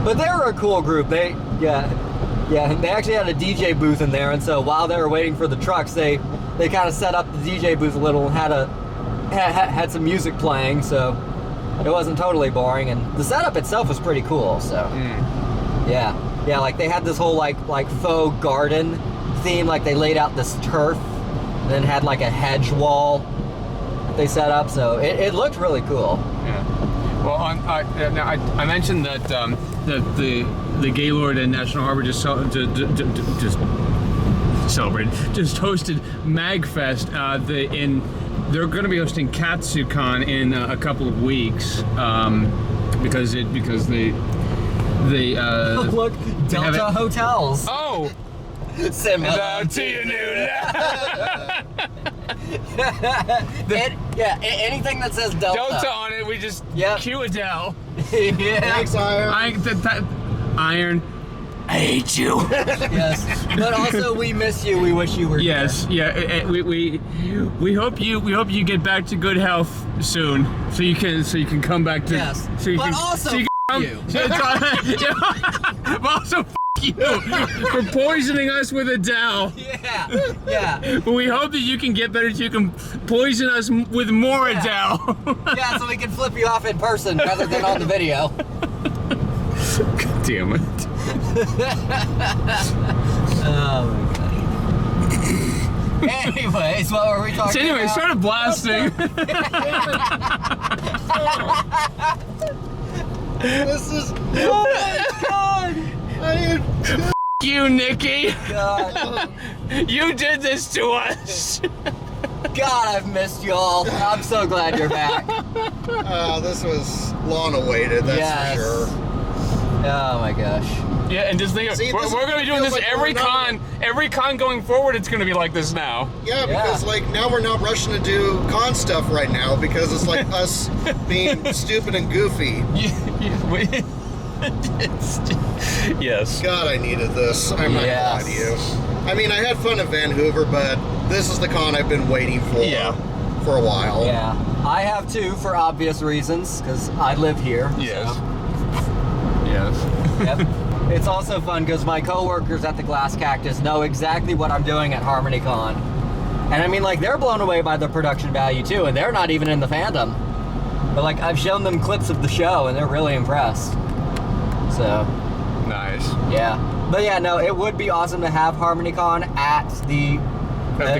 they were a cool group. They actually had a DJ booth in there, and so while they were waiting for the trucks, they kind of set up the DJ booth a little and had some music playing, so it wasn't totally boring, and the setup itself was pretty cool. So yeah, like they had this whole like faux garden theme, like they laid out this turf, and then had like a hedge wall they set up, so it looked really cool. Yeah. Well, I mentioned that the Gaylord and National Harbor just hosted MagFest. They're going to be hosting KatsuCon in a couple of weeks because they look, Delta Hotels. Oh. Similar to your new anything that says Delta on it, we just cue Adele. Yeah. Thanks, Iron. Iron. I hate you. Yes, but also we miss you. We wish you were Yes, yeah. We hope you get back to good health soon, so you can come back to. Yes, So you but can, also so you can you. but also you for poisoning us with Adele. Yeah. But we hope that you can get better so you can poison us with more Adele. Yeah, so we can flip you off in person rather than on the video. God damn it. Oh my god. Anyways, what were we talking So anyway, about? started blasting. This is. Oh my god! You, Nikki. God. You did this to us. God, I've missed y'all. I'm so glad you're back. This was long awaited, that's Yes. for sure. Oh my gosh. Yeah, and just think, See, we're this going to be doing feels this like every we're not- every con going forward. It's going to be like this now. Yeah, because like now we're not rushing to do con stuff right now because it's like us being stupid and goofy. Yes. God, I needed this. I'm not gonna lie to you. I mean, I had fun at Vancouver, but this is the con I've been waiting for for a while. Yeah. I have too, for obvious reasons, because I live here. Yes. So. Yes. Yep. It's also fun because my coworkers at the Glass Cactus know exactly what I'm doing at HarmonyCon. And I mean, like, they're blown away by the production value too, and they're not even in the fandom. But like, I've shown them clips of the show and they're really impressed. So. Nice. Yeah. But yeah, no, it would be awesome to have HarmonyCon at the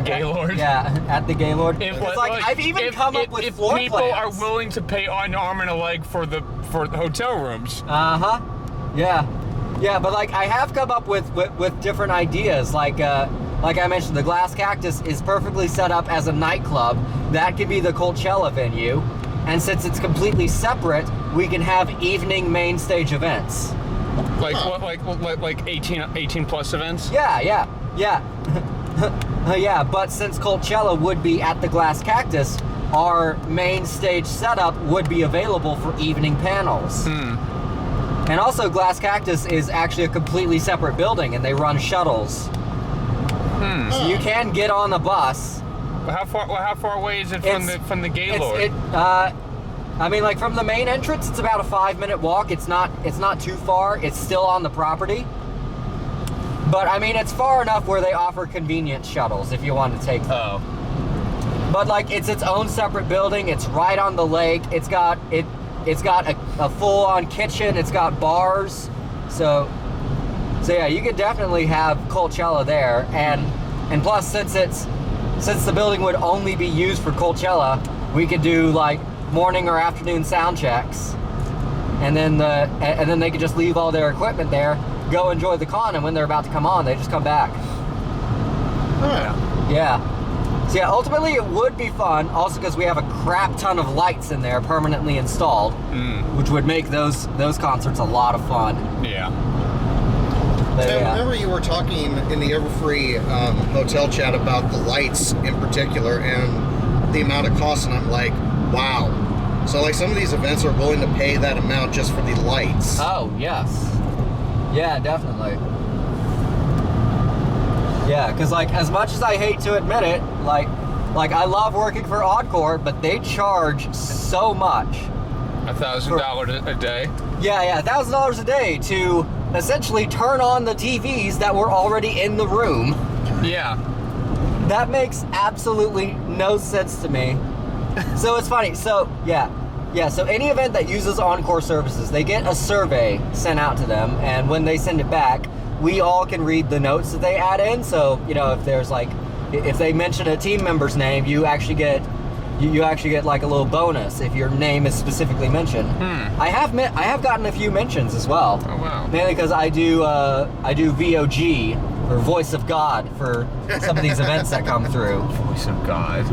Gaylord? Yeah, at the Gaylord. If, It's like, I've even come up with floor people plans. are willing to pay an arm and a leg for the hotel rooms. Uh-huh. Yeah. Yeah, but like I have come up with different ideas. Like I mentioned, the Glass Cactus is perfectly set up as a nightclub. That could be the Coachella venue. And since it's completely separate, we can have evening main stage events. Like what? Like 18 plus events? Yeah. Yeah, but since Coachella would be at the Glass Cactus, our main stage setup would be available for evening panels. And also, Glass Cactus is actually a completely separate building, and they run shuttles. So you can get on the bus. How far away is it from the Gaylord? I mean, like from the main entrance, it's about a 5-minute walk. It's not too far. It's still on the property. But I mean, it's far enough where they offer convenience shuttles if you want to take them. Oh. But like, it's its own separate building. It's right on the lake. It's got a full-on kitchen. It's got bars. So yeah, you could definitely have Coachella there. And plus, since the building would only be used for Coachella, we could do like morning or afternoon sound checks, and then they could just leave all their equipment there, go enjoy the con, and when they're about to come on, they just come back. Yeah. So yeah, ultimately it would be fun, also because we have a crap ton of lights in there permanently installed, which would make those concerts a lot of fun. Yeah. But, I yeah. remember you were talking in the Everfree hotel chat about the lights in particular and the amount of cost, and I'm like, wow. So like some of these events are willing to pay that amount just for the lights. Oh, yes. Yeah, definitely. Yeah, because like, as much as I hate to admit it, like I love working for Oddcore, but they charge so much. $1,000 a day? Yeah, $1,000 a day to essentially turn on the TVs that were already in the room. Yeah. That makes absolutely no sense to me. So it's funny. So yeah. So any event that uses Encore services, they get a survey sent out to them, and when they send it back, we all can read the notes that they add in. So if there's like, if they mention a team member's name, you actually get like a little bonus if your name is specifically mentioned. I have gotten a few mentions as well. Oh wow. Mainly because I do VOG, or Voice of God, for some of these events that come through. Voice of God.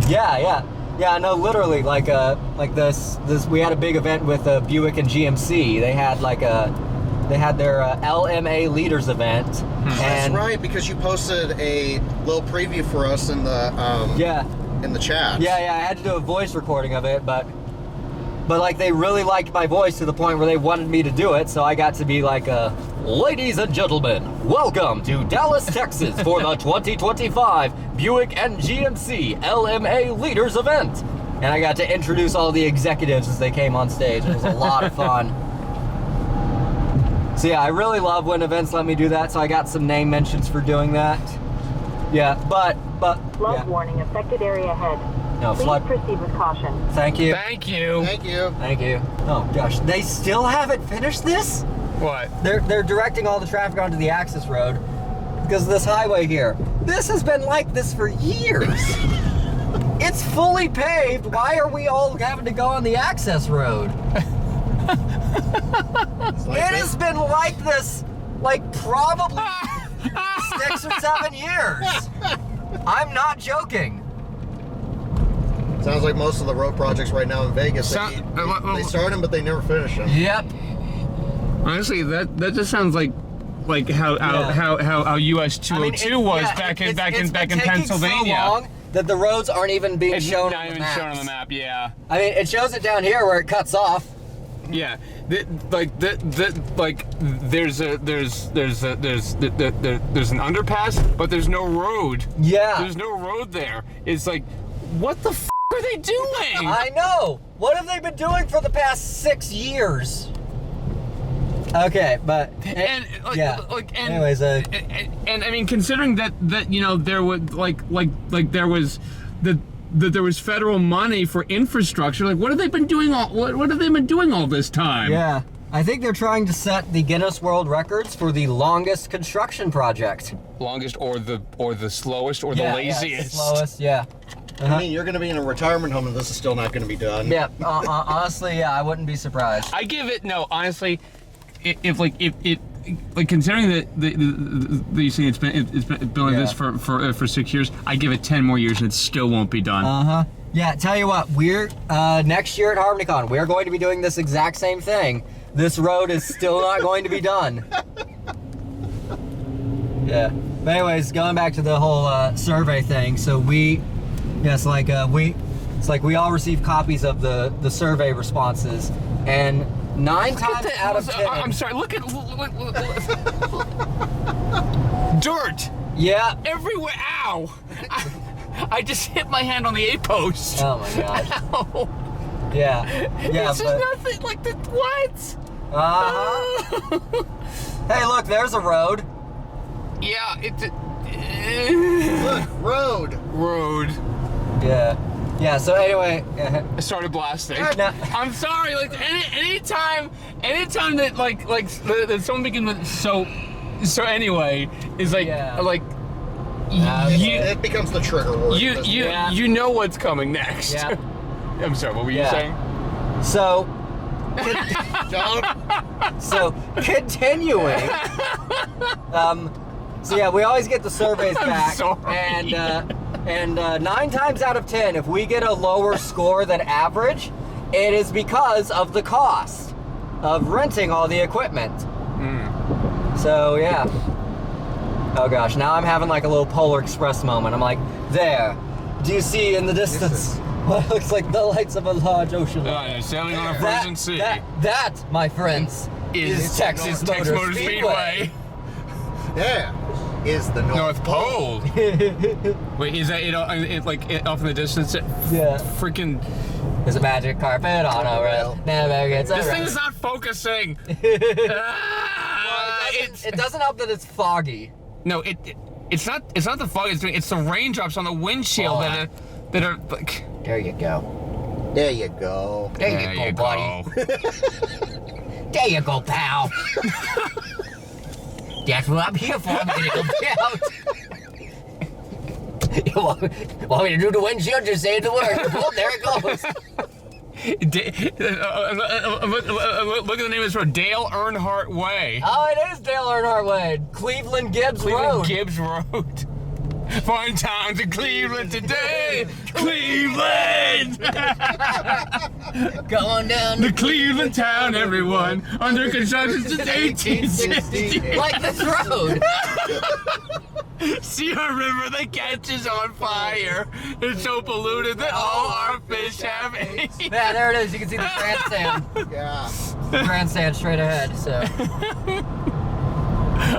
Yeah, no, literally, like this we had a big event with Buick and GMC. They had their LMA Leaders event. That's right, because you posted a little preview for us in the in the chat. Yeah, I had to do a voice recording of it, but like they really liked my voice to the point where they wanted me to do it, so I got to be like Ladies and gentlemen, welcome to Dallas, Texas for the 2025 Buick and GMC LMA Leaders Event. And I got to introduce all the executives as they came on stage. It was a lot of fun. So yeah, I really love when events let me do that, so I got some name mentions for doing that. Yeah, but Flood yeah. warning, affected area ahead. No, Please flood. proceed with caution. Thank you. Thank you. Thank you. Thank you. Oh gosh, they still haven't finished this? What? They're directing all the traffic onto the access road because of this highway here. This has been like this for years. It's fully paved. Why are we all having to go on the access road? It has been like this, like probably 6 or 7 years. I'm not joking. Sounds like most of the road projects right now in Vegas. They start them, but they never finish them. Yep. Honestly, that just sounds like how US 202 was back in Pennsylvania. So long that the roads aren't even being shown not on the even maps. shown on the map. Yeah. I mean, it shows it down here where it cuts off. Yeah, there's an underpass, but there's no road. Yeah. There's no road there. It's like, what the f are they doing? I know. What have they been doing for the past 6 years? Okay, but anyways, and I mean, considering that you know there was there was federal money for infrastructure. Like, what have they been doing what have they been doing all this time? yeah, I think they're trying to set the Guinness World Records for the longest construction project. Longest or the slowest or the laziest. Yeah, it's the slowest, yeah. I mean, you're going to be in a returement home and this is still not going to be done. Yeah, honestly, yeah, I wouldn't be surprised. I give it honestly. If considering that you see it's been like this for 6 years, I give it 10 more years and it still won't be done. Yeah, tell you what, we're next year at HarmonyCon, we're going to be doing this exact same thing. This road is still not going to be done. Yeah. But anyways, going back to the whole survey thing, so we all received copies of the survey responses, and 9 times out of 10. I'm sorry. Look. Dirt. Yeah. Everywhere. Ow. I just hit my hand on the A post. Oh my gosh. Ow. Yeah. Yeah. This is nothing like the what? Hey, look, there's a road. Yeah. Look, road. Yeah. Yeah, so anyway, I started blasting. No. I'm sorry. Like anytime that someone begins with so anyway is like It becomes the trigger word. You know what's coming next. Yeah. I'm sorry. What were you saying? So continuing. So yeah, we always get the surveys back, sorry. and 9 times out of 10, if we get a lower score than average, it is because of the cost of renting all the equipment. So yeah. Oh gosh, now I'm having like a little Polar Express moment. I'm like, there. Do you see in the distance what looks like the lights of a large ocean? Sailing on a frozen sea. That, my friends, is Texas Motor Speedway. Yeah. Is the North Pole. Wait, is that off in the distance? Yeah. Freaking. There's a magic carpet on a rail. Never gets This around. thing's not focusing. It doesn't help that it's foggy. No, it's not the fog. It's the raindrops on the windshield that are like. There you go. There you go. There you go, buddy. There you go, pal. That's what I'm here for. I'm gonna help you out. You want me to do the windshield? Just say the word. Oh, there it goes. Look at the name of this road, Dale Earnhardt Way. Oh, it is Dale Earnhardt Way. Cleveland Gibbs Road. Gibbs Road. Fine times in Cleveland today. Cleveland! Going down the Cleveland town, everyone. Under construction since 1860. Like this road. See our river that catches on fire. It's so polluted that all our fish have AIDS. Yeah, there it is. You can see the grandstand. Yeah. Grandstand straight ahead, so.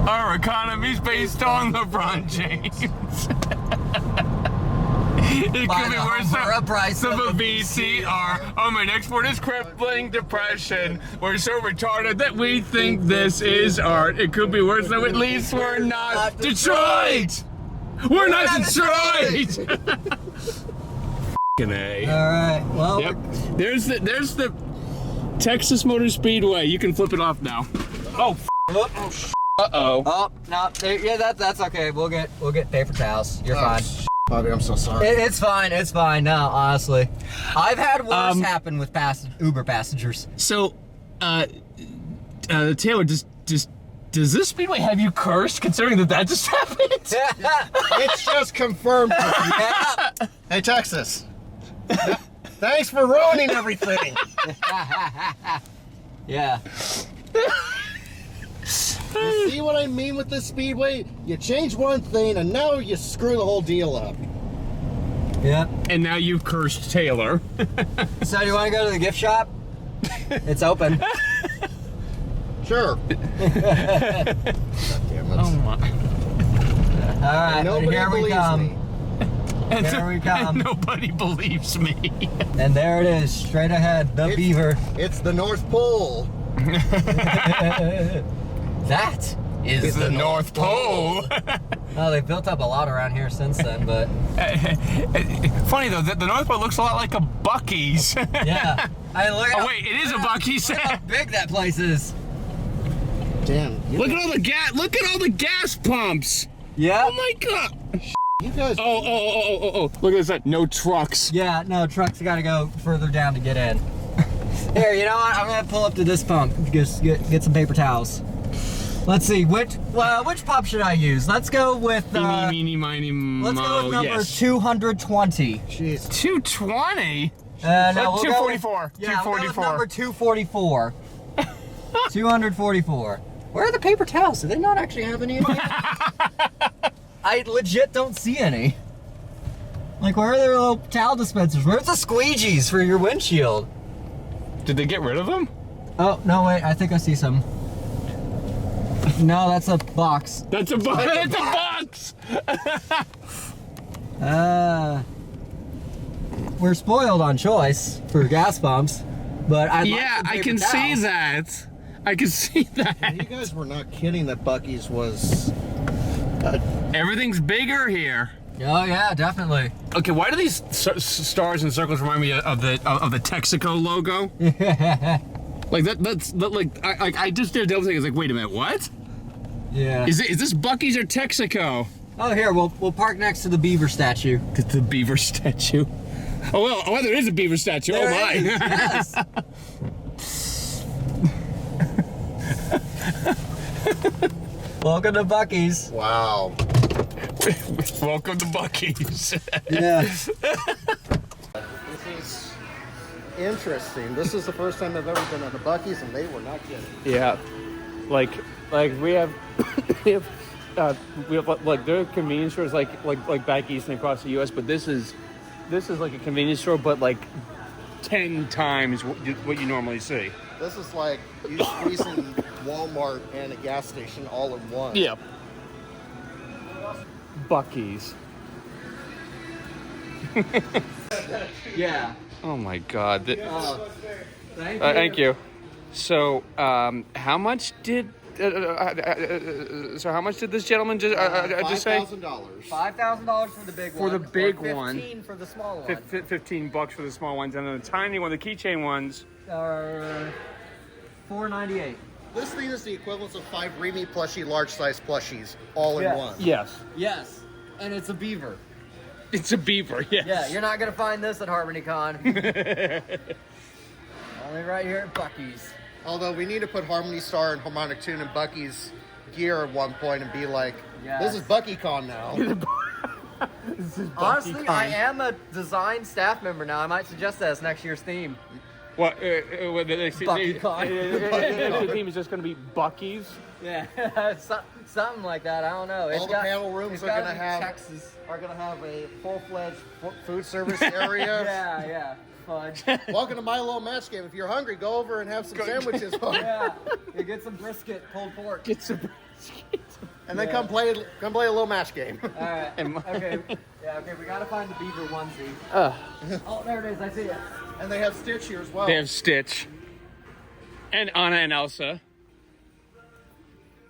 Our economy's based on LeBron James. It could be worse than a VCR. Oh, my next word is crippling depression. We're so retarded that we think this is art. It could be worse, though at least we're not Detroit! We're not Detroit! F***ing A. Alright, well. Yep. There's the Texas Motor Speedway. You can flip it off now. Oh, uh-oh. Oh, no, yeah, that's okay. We'll get paper towels. You're fine. Bobby, I'm so sorry. It's fine. No, honestly, I've had worse happen with Uber passengers. So, Taylor, does this speedway have you cursed, considering that just happened? It's just confirmed. Yeah. Hey, Texas. Thanks for ruining everything. Yeah. You see what I mean with this speedway? You change one thing and now you screw the whole deal up. Yep. And now you've cursed Taylor. So you want to go to the gift shop? It's open. Sure. God damn it. Oh my. All right, Nobody here we believes come. me. Here we come. And nobody believes me. And there it is, straight ahead, the beaver. It's the North Pole. That Is the North Pole. Oh, they've built up a lot around here since then, but Funny though, the North Pole looks a lot like a Buc-ee's. yeah. I look at Oh wait, it is a Buc-ee's. look how big that place is. Damn. Look at all the gas. Look at all the gas pumps. Yeah. Oh my god. You guys. Oh. Look at this. No trucks. Yeah, no, trucks got to go further down to get in. Here, you know what? I'm gonna pull up to this pump. Just get some paper towels. Let's see, which pump should I use? Let's go with Eeny, meeny, miny, mo. let's go with number Yes. 220. Jeez. 220. No, we'll 244. Go with, yeah, we'll go with 244. number 244. 244. Where are the paper towels? Do they not actually have any in here? I legit don't see any. Like, where are their little towel dispensers? Where's the squeegees for your windshield? Did they get rid of them? Oh, no, wait, I think I see some. No, that's a box. That's a box. That's a box. We're spoiled on choice for gas pumps, but Yeah, I can see that. I can see that. You guys were not kidding that Buc-ee's was. Everyth's bigger here. Oh yeah, definitely. Okay, why do these stars and circles remind me of the Texaco logo? Like that's like I just did a double take. It's like, wait a minute, what? Yeah. Is this Buc-ee's or Texaco? Oh, here we'll park next to the beaver statue. The beaver statue. Oh well, there is a beaver statue. There oh my. is, yes. Welcome to Buc-ee's. Wow. Welcome to Buc-ee's. Yeah. This is interesting. This is the first time I've ever been at the Buc-ee's, and they were not kidding. Yeah, like we have we have like there are convenience stores like back east and across the U.S. But this is like a convenience store, but like 10 times what you normally see. This is like you squeezing Walmart and a gas station all in one. Yeah. Buc-ee's. Yeah. Oh my God. Thank you. Thank you. So, how much did this gentleman just say? $5,000. $5,000 for the big one. For the big or one. 15 for the small one. $15 for the small ones, and then the tiny one, the keychain ones. $4.98. This thing is the equivalent of 5 Remy plushie, large size plushies, all Yeah. in one. Yes. Yes, and it's a beaver. It's a beaver. Yes. Yeah, you're not gonna find this at HarmonyCon. Only right here at Buc-ee's. Although we need to put Harmony Star and Harmonic Tune in Buc-ee's gear at one point and be like, this is BuckyCon now. Honestly, I am a design staff member now. I might suggest that as next year's theme. What? BuckyCon. The theme is just going to be Buc-ee's. Yeah, something like that. I don't know. All the panel rooms are gonna have Texas. are gonna have a full-fledged food service area. Yeah, fudge. Welcome to my little match game. If you're hungry, go over and have some sandwiches. Yeah, you get some brisket, pulled pork. Get some brisket. and then come play a little match game. All right. Okay. Yeah. Okay. We gotta find the beaver onesie. Oh, there it is. I see it. And they have Stitch here as well. They have Stitch. And Anna and Elsa.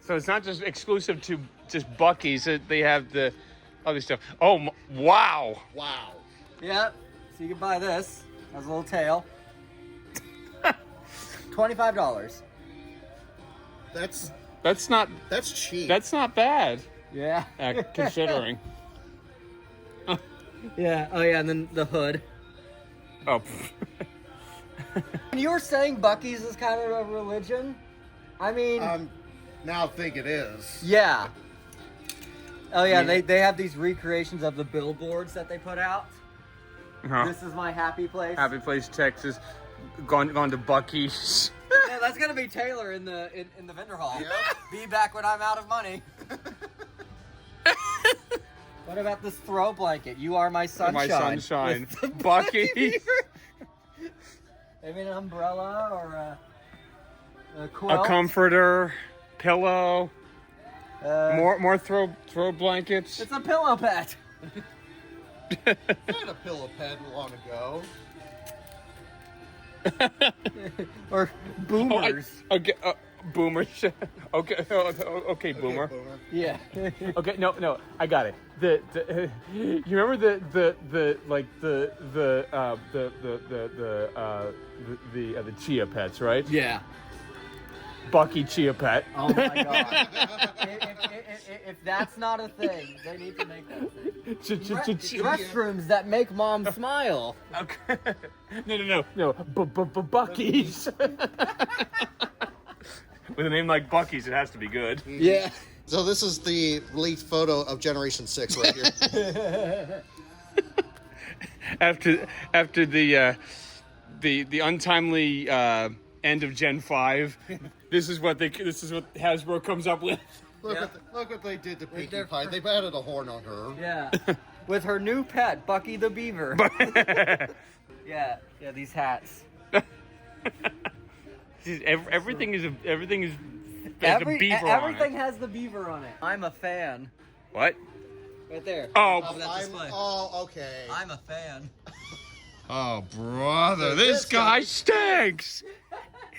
So it's not just exclusive to just Buc-ee's. They have the other stuff. Oh, wow. Wow. Yep. So you can buy this. Has a little tail. $25. That's cheap. That's not bad. Yeah. Considering. Yeah. Oh yeah. And then the hood. Oh. You were saying Buc-ee's is kind of a religion. I mean. Now think it is. Yeah. Oh yeah. They have these recreations of the billboards that they put out. This is my happy place. Happy Place, Texas. Gone to Buc-ee's. Yeah, that's gonna be Taylor in the vendor hall. Yep. Be back when I'm out of money. What about this throw blanket? You are my sunshine. My sunshine. Buc-ee's. Maybe an umbrella or a quilt. A comforter, pillow, more throw blankets. It's a pillow pet. I had a pillow pad long ago. Or boomers. Boomers. Okay, boomer. Yeah. Okay, no, I got it. You remember the chia pets, right? Yeah. Bucky chia pet. Oh my god. If that's not a thing, they need to make that thing. Restrooms that make mom smile. Okay. No. Bucky's. With a name like Bucky's, it has to be good. Yeah. So this is the leaked photo of Generation 6 right here. after the untimely end of Gen 5, this is what Hasbro comes up with. Look what they did to Pinkie Pie. They've added a horn on her. Yeah. With her new pet, Bucky the Beaver. Yeah, these hats. Everything is a beaver Everything on it. has the beaver on it. I'm a fan. What? Right there. Oh, Okay. I'm a fan. oh, brother, this guy stinks.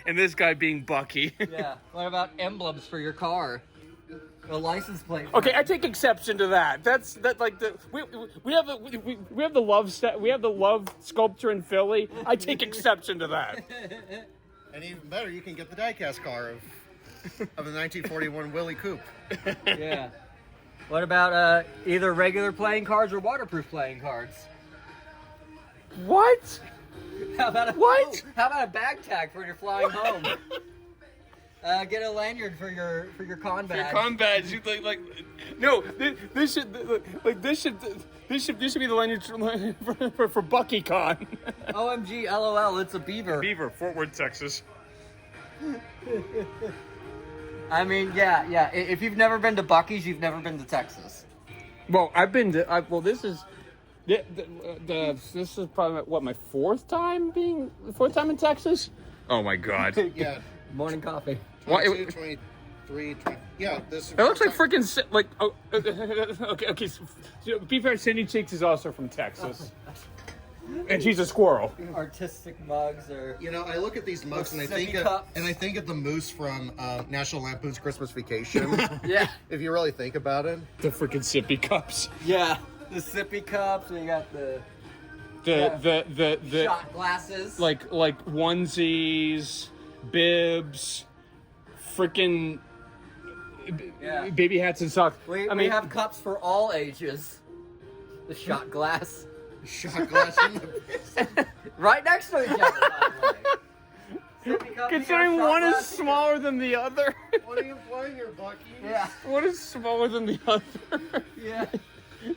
And this guy being Bucky. Yeah. What about emblems for your car? A license plate. Okay, I take exception to that. We have the love sculpture in Philly. I take exception to that. And even better, you can get the diecast car of the 1941 Willie Coupe. Yeah. What about either regular playing cards or waterproof playing cards? What? How about What? How about a bag tag for when you're flying home? Get a lanyard for your con badge. Your con badge, no. This should be the lanyard for BuckyCon. OMG, LOL, it's a beaver. Beaver, Fort Worth, Texas. I mean, yeah. If you've never been to Buc-ee's, you've never been to Texas. Well, I've been to. This is probably my fourth time in Texas. Oh my God. Yeah. Morning coffee. 22, 23, 20. Yeah, this. It looks like freaking okay. So, to be fair, Cindy Cheeks is also from Texas, and she's a squirrel. Artistic mugs or. You know, I look at these mugs and I think of the moose from National Lampoon's Christmas Vacation. Yeah. If you really think about it. The freaking sippy cups. Yeah. The sippy cups. We got the shot glasses. Like onesies, bibs, freaking baby hats and socks. We have cups for all ages. The shot glass. Shot glass in the Right next to each other, by the way. Sippy cup, Considering one is smaller than the other. What are you playing here, Bucky? Yeah. One is smaller than the other. Yeah.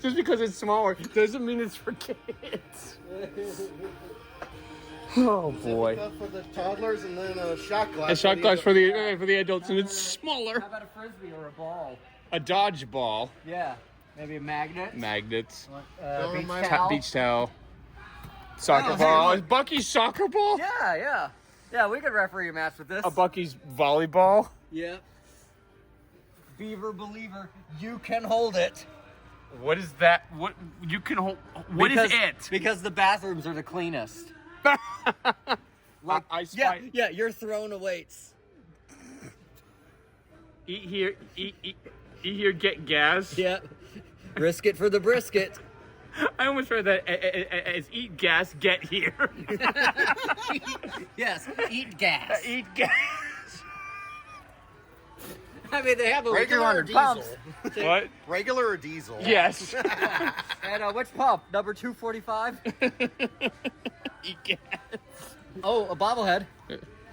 Just because it's smaller doesn't mean it's for kids. Oh boy. Sippy cup for the toddlers and then a shot glass. A shot glass for the adults, and it's smaller. How about a frisbee or a ball? A dodgeball. Yeah. Maybe a magnet. Magnets. Beach towel. Beach towel. Soccer ball. Is Bucky's soccer ball? Yeah. Yeah, we could referee a match with this. A Bucky's volleyball. Yep. Beaver believer, you can hold it. What is that? What you can hold? What is it? Because the bathrooms are the cleanest. Like, I spy. yeah, you're throwing weights. Eat here, get gas. Yep. Risk it for the brisket. I almost read that as eat gas, get here. Yes, eat gas. Eat gas. I mean, they have a Regular or 100 pumps. diesel? What? Regular or diesel? Yes. And which pump? Number 245? Eat gas. Oh, a bobblehead.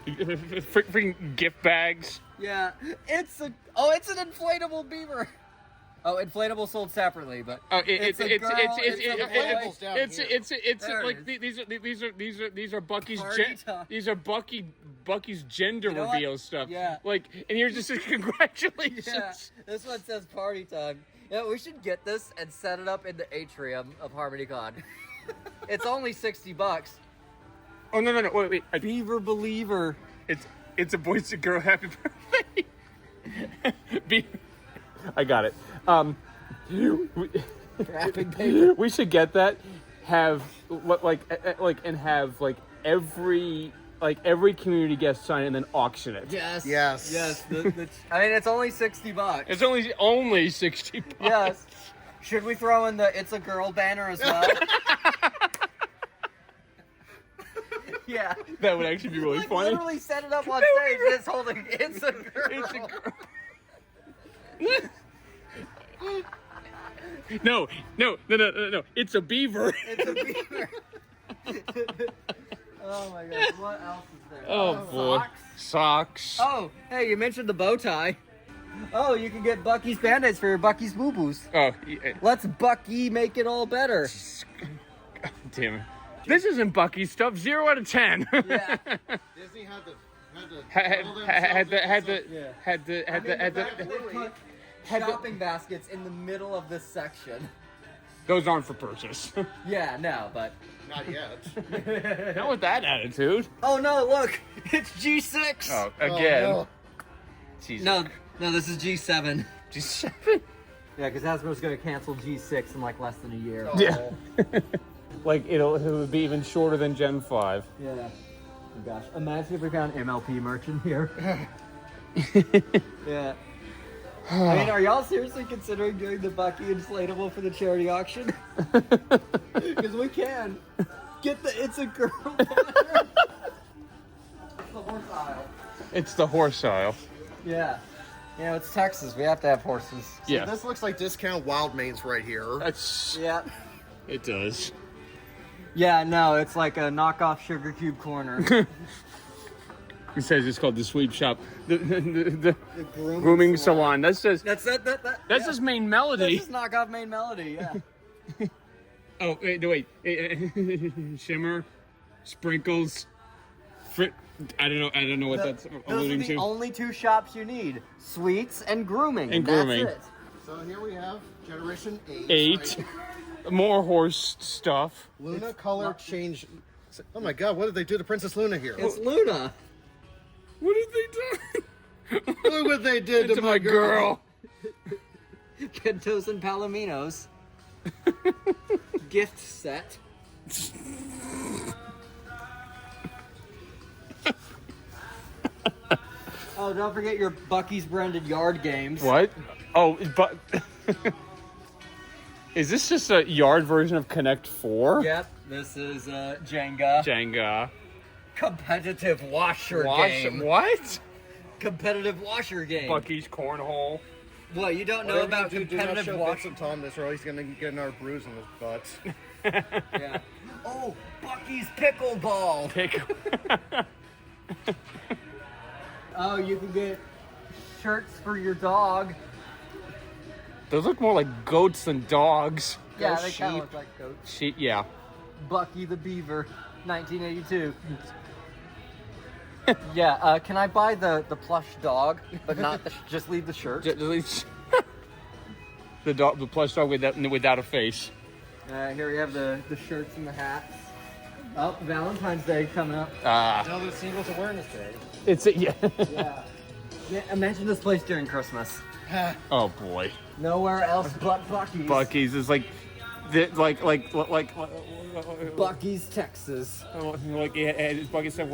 Freaking gift bags. Yeah, it's an inflatable beaver. Oh, inflatable sold separately, but It's There like it these are Bucky's Party time. these are Bucky's gender You know reveal what? stuff. Yeah. Like, and you're just congratulations. yeah, this one says party time. Yeah, we should get this and set it up in the atrium of HarmonyCon. It's only $60. Oh no, wait. Beaver believer. It's a boys and girl happy birthday. I got it. Wrapping paper. We should get that. Have every community guest sign and then auction it. Yes. Yes. Yes. I mean, it's only $60. It's only $60. Yes. Should we throw in the "It's a Girl" banner as well? Yeah. That would actually be really Like, funny. literally set it up on stage. It's holding "It's a Girl." It's a girl. No. It's a beaver. It's a beaver. Oh my god. What else is there? Oh boy. Socks. Oh, hey, you mentioned the bow tie. Oh, you can get Bucky's Band-Aids for your Bucky's boo-boos. Oh, yeah. Let's Bucky make it all better. Damn it. This isn't Bucky stuff. 0 out of 10. Yeah. Disney had the Shopping baskets in the middle of this section. Those aren't for purchase. Yeah, no, but... Not yet. Not with that attitude. Oh no, look! It's G6! Oh, again. Oh, Jesus. No, this is G7. G7. Yeah, because Hasbro's gonna cancel G6 in like less than a year. no. Yeah. Like it would be even shorter than Gen 5. Yeah. Oh gosh, imagine if we found MLP merch in here. Yeah. I mean, are y'all seriously considering doing the Bucky inflatable for the charity auction? Because we can. Get the "It's a Girl" banner. It's the horse aisle. It's the horse aisle. Yeah. You know, it's Texas. We have to have horses. Yeah. This looks like discount Wild Mains right here. That's. Yeah. It does. Yeah, no, it's like a knockoff Sugar Cube Corner. It says it's called the Sweep Shop. The The grooming salon. That says. That's That's his main melody. That's his knockoff main melody, yeah. Oh, wait. Shimmer, sprinkles, I don't know what that's Those alluding are the to. only two shops you need. Sweets and grooming. And grooming. That's it. So here we have Generation 8. 8. More horse stuff. Luna color change. Oh my god, what did they do to Princess Luna here? It's Luna. What did they do? Look what they did to to my girl. Kentos and Palominos. Gift set. Oh, don't forget your Bucky's branded yard games. What? Oh, but is this just a yard version of Connect 4? Yep, this is Jenga. Jenga. Competitive washer game. What? Competitive washer game. Bucky's cornhole. What, you don't know about do not competitive show washer? Vincent Tom this, or he's gonna get another bruise in his butt. Yeah. Oh, Bucky's pickleball. Oh, you can get shirts for your dog. Those look more like goats than dogs. Yeah, Go they kind sheep. of look like goats. Sheep, yeah. Bucky the Beaver, 1982. Yeah, can I buy the plush dog, but not just leave the shirt? The plush dog without a face. Here we have the shirts and the hats. Oh, Valentine's Day coming up. Now the Singles Awareness Day. Yeah. Yeah. Imagine this place during Christmas. Oh boy. Nowhere else but Buc-ee's. Buc-ee's is like Buc-ee's, Texas. It's Buc-ee's stuff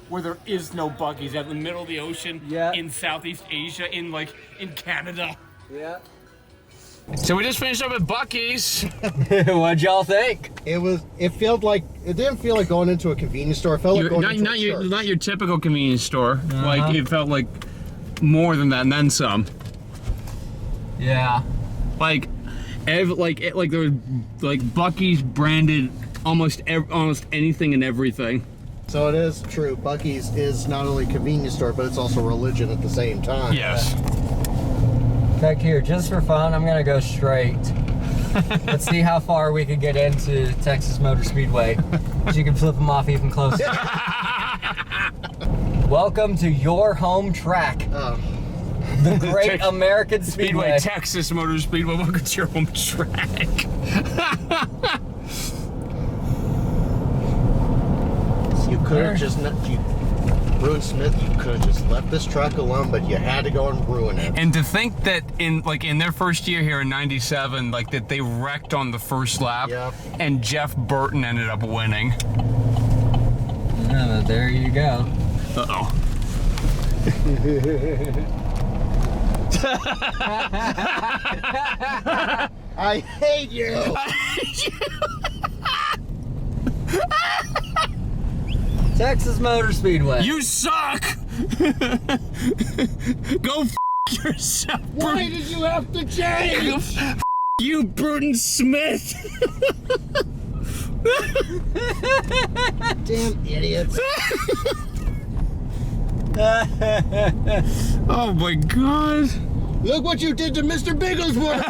where there is no Buc-ee's at the middle of the ocean in Southeast Asia in Canada. Yeah. So we just finished up at Buc-ee's. What'd y'all think? It didn't feel like going into a convenience store. It felt like going into a church. Not your typical convenience store. Like it felt like more than that and then some. Yeah. Like there was like Buc-ee's branded almost anything and everything. So it is true. Buc-ee's is not only a convenience store, but it's also religion at the same time. Yes. Heck, here, just for fun, I'm gonna go straight. Let's see how far we can get into Texas Motor Speedway. So you can flip them off even closer. Welcome to your home track. The Great American Speedway. Texas Motor Speedway. Welcome to your home track. You could have just not. Bruin Smith, you could have just left this track alone, but you had to go and ruin it. And to think that in their first year here in '97, that they wrecked on the first lap, and Jeff Burton ended up winning. Yeah, there you go. Uh-oh. I hate you. Texas Motor Speedway. You suck! Go yourself. Why did you have to change? You, Bruton Smith. Damn idiots. Oh my God. Look what you did to Mr. Bigglesworth.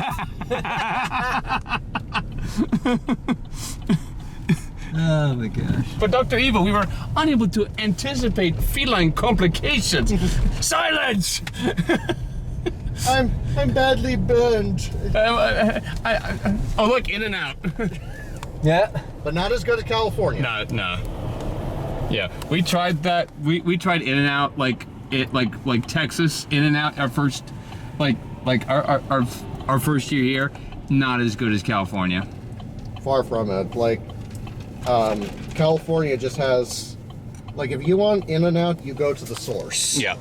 Oh my gosh. But Dr. Evil, we were unable to anticipate feline complications. Silence! I'm badly burned. Oh look, In and Out. Yeah. But not as good as California. No. Yeah, we tried that. We tried In and Out like Texas In and Out. Our first our first year here. Not as good as California. Far from it. California just has, if you want In and Out, you go to the source. Yeah.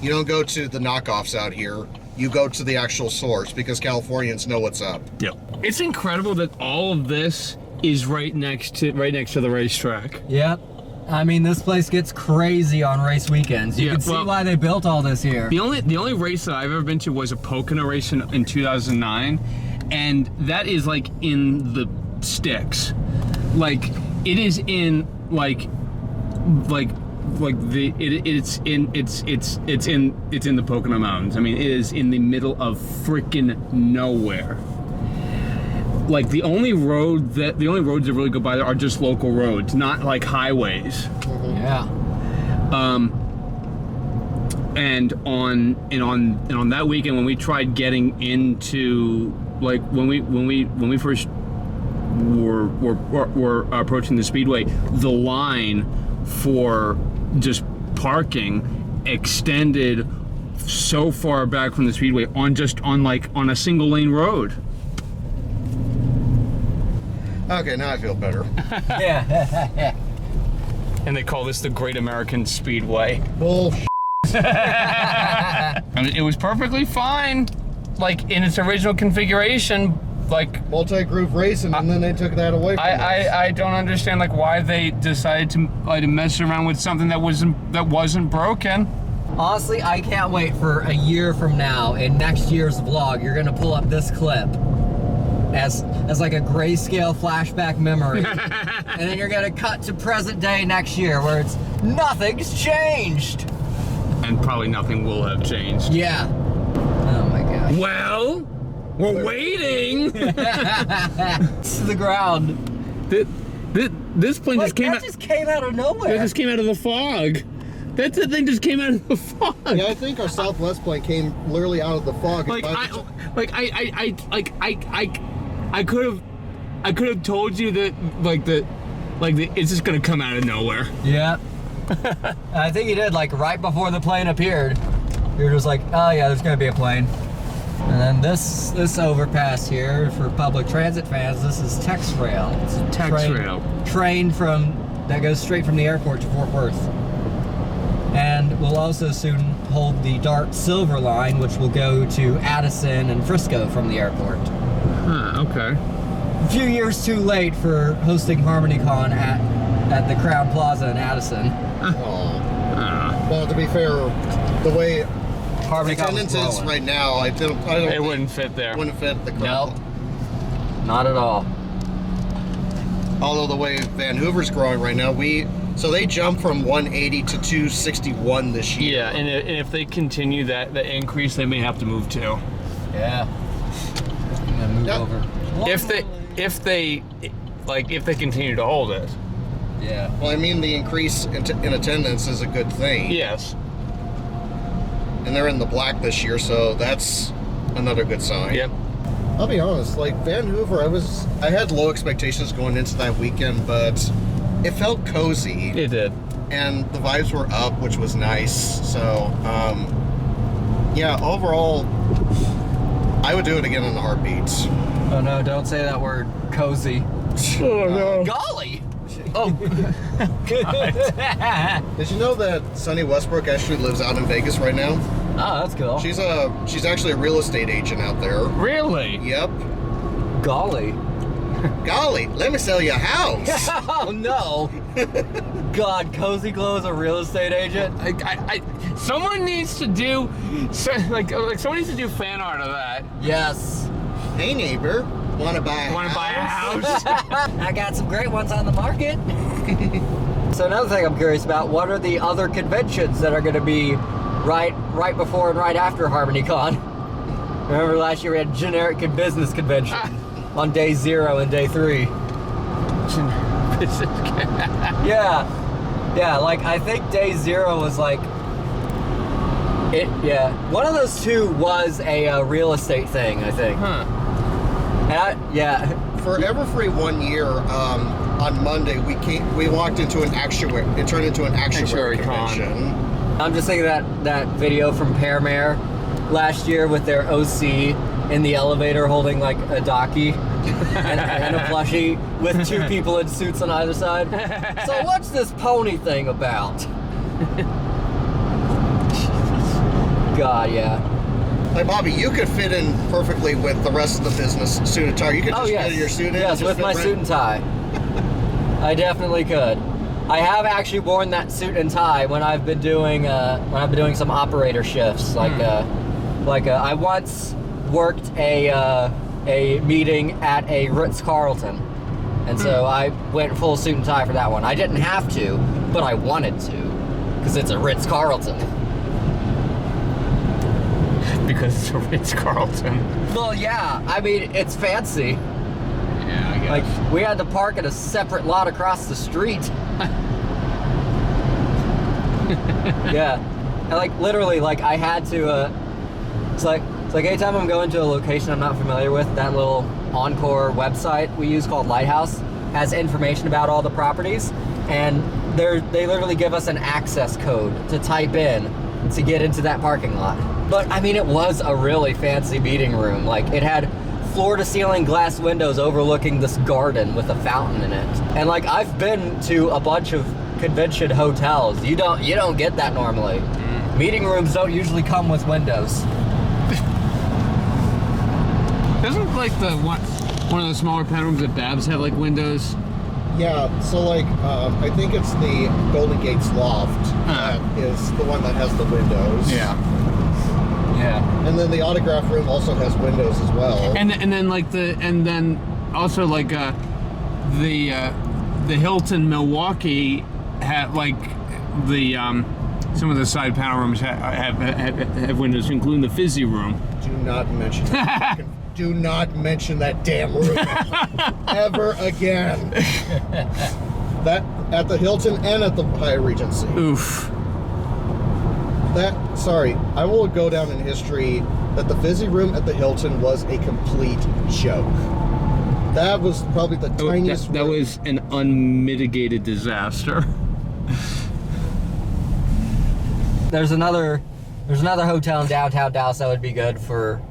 You don't go to the knockoffs out here. You go to the actual source because Californians know what's up. Yep. It's incredible that all of this is right next to the racetrack. Yep. I mean, this place gets crazy on race weekends. You can see why they built all this here. The only race that I've ever been to was a Pocono race in 2009, and that is in the sticks. It is in it's in the Pocono Mountains. I mean, it is in the middle of freaking nowhere. The only roads that really go by there are just local roads, not highways. Yeah. And on that weekend when we tried getting into when we first were approaching the speedway, the line for just parking extended so far back from the speedway on a single lane road. Okay, now I feel better. Yeah. And they call this the Great American Speedway. Bullshit. I mean, it was perfectly fine, in its original configuration. Multi-groove racing, and then they took that away from us. I don't understand why they decided to mess around with something that wasn't broken. Honestly, I can't wait for a year from now in next year's vlog. You're gonna pull up this clip as a grayscale flashback memory, and then you're gonna cut to present day next year where nothing's changed. And probably nothing will have changed. Yeah. Oh my gosh. Well, we're waiting. To the ground. This plane just came out. Just came out of nowhere. It just came out of the fog. That thing just came out of the fog. Yeah, I think our Southwest plane came literally out of the fog. I could have told you that it's just gonna come out of nowhere. Yeah. I think he did, like, right before the plane appeared. You're just like, oh yeah, there's gonna be a plane. And then this overpass here, for public transit fans, this is Tex Rail. It's a train that goes straight from the airport to Fort Worth. And we'll also soon hold the Dart Silver line, which will go to Addison and Frisco from the airport. Huh, okay. A few years too late for hosting HarmonyCon at the Crown Plaza in Addison. Well, to be fair, the way HarmonyCon attendance is right now, I don't It wouldn't fit there. Wouldn't fit the Nope. crowd. Not at all. Although the way Vancouver's growing right now, so they jumped from 180 to 261 this year. Yeah, and if they continue that increase, they may have to move too. Yeah. I'm gonna move Yep. over. If they continue to hold it. Yeah. Well, I mean, the increase in attendance is a good thing. Yes. And they're in the black this year, so that's another good sign. Yep. I'll be honest, like Vancouver, I had low expectations going into that weekend, but it felt cozy. It did. And the vibes were up, which was nice. So, yeah, overall, I would do it again in a heartbeat. Oh no, don't say that word, cozy. Oh no. Golly! Oh. Did you know that Sunny Westbrook actually lives out in Vegas right now? Oh, that's cool. She's actually a real estate agent out there. Really? Yep. Golly. Golly, let me sell you a house. Oh no! God, Cozy Glow is a real estate agent? Someone needs to do someone needs to do fan art of that. Yes. Hey neighbor, wanna buy a house? I got some great ones on the market. So another thing I'm curious about, what are the other conventions that are going to be right before and right after HarmonyCon? Remember last year we had generic business convention on day 0 and day 3. Yeah, like I think day 0 was like one of those two was a real estate thing, I think. Huh. For Everfree 1 year, on Monday we walked into an actuary. It turned into an actuary convention. I'm just thinking that video from Pearmare last year with their OC in the elevator holding like a docky and a plushie with 2 people in suits on either side. So what's this pony thing about? God, yeah. Like Bobby, you could fit in perfectly with the rest of the business suit and tie. You could just fit your suit in. Yes, with my suit and tie. I definitely could. I have actually worn that suit and tie when I've been doing some operator shifts. I once worked a meeting at a Ritz-Carlton, and so I went full suit and tie for that one. I didn't have to, but I wanted to, because it's a Ritz-Carlton. Because it's a Ritz-Carlton. Well, yeah. I mean, it's fancy. Yeah, I guess. Like, we had to park at a separate lot across the street. Yeah. And like, literally, like, I had to, it's like anytime I'm going to a location I'm not familiar with, that little Encore website we use called Lighthouse has information about all the properties, and they literally give us an access code to type in to get into that parking lot. But I mean, it was a really fancy meeting room. Like, it had floor-to-ceiling glass windows overlooking this garden with a fountain in it. And like, I've been to a bunch of convention hotels. You don't get that normally. Meeting rooms don't usually come with windows. Doesn't like one of the smaller pen rooms at Babs have like windows? Yeah, so like, I think it's the Golden Gates Loft that is the one that has the windows. Yeah. And then the autograph room also has windows as well. And then also like the Hilton Milwaukee had like the some of the side panel rooms have windows, including the Fizzy room. Do not mention that. Do not mention that damn room ever again. That at the Hilton and at the Hyatt Regency. Oof. Sorry, I will go down in history that the Fizzy room at the Hilton was a complete joke. That was probably the tiniest That room. was an unmitigated disaster. There's another hotel in downtown Dallas that would be good for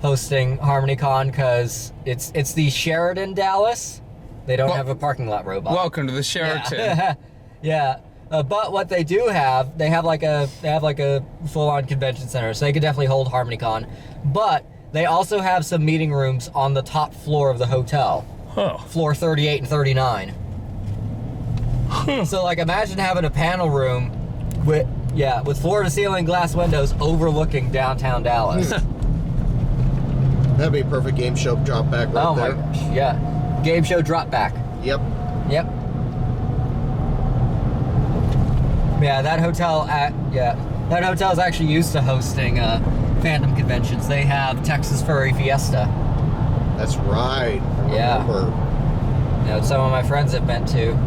hosting HarmonyCon because it's the Sheraton Dallas. They don't have a parking lot robot. Welcome to the Sheraton. Yeah. But what they do have, they have like a full-on convention center, so they could definitely hold HarmonyCon. But they also have some meeting rooms on the top floor of the hotel, floor 38 and 39. So like, imagine having a panel room with floor-to-ceiling glass windows overlooking downtown Dallas. That'd be a perfect game show drop back right Oh my there. gosh, yeah. Game show drop back. Yep. Yep. Yeah, that hotel is actually used to hosting fandom conventions. They have Texas Furry Fiesta. That's right. I Yeah. remember. You know, some of my friends have been to.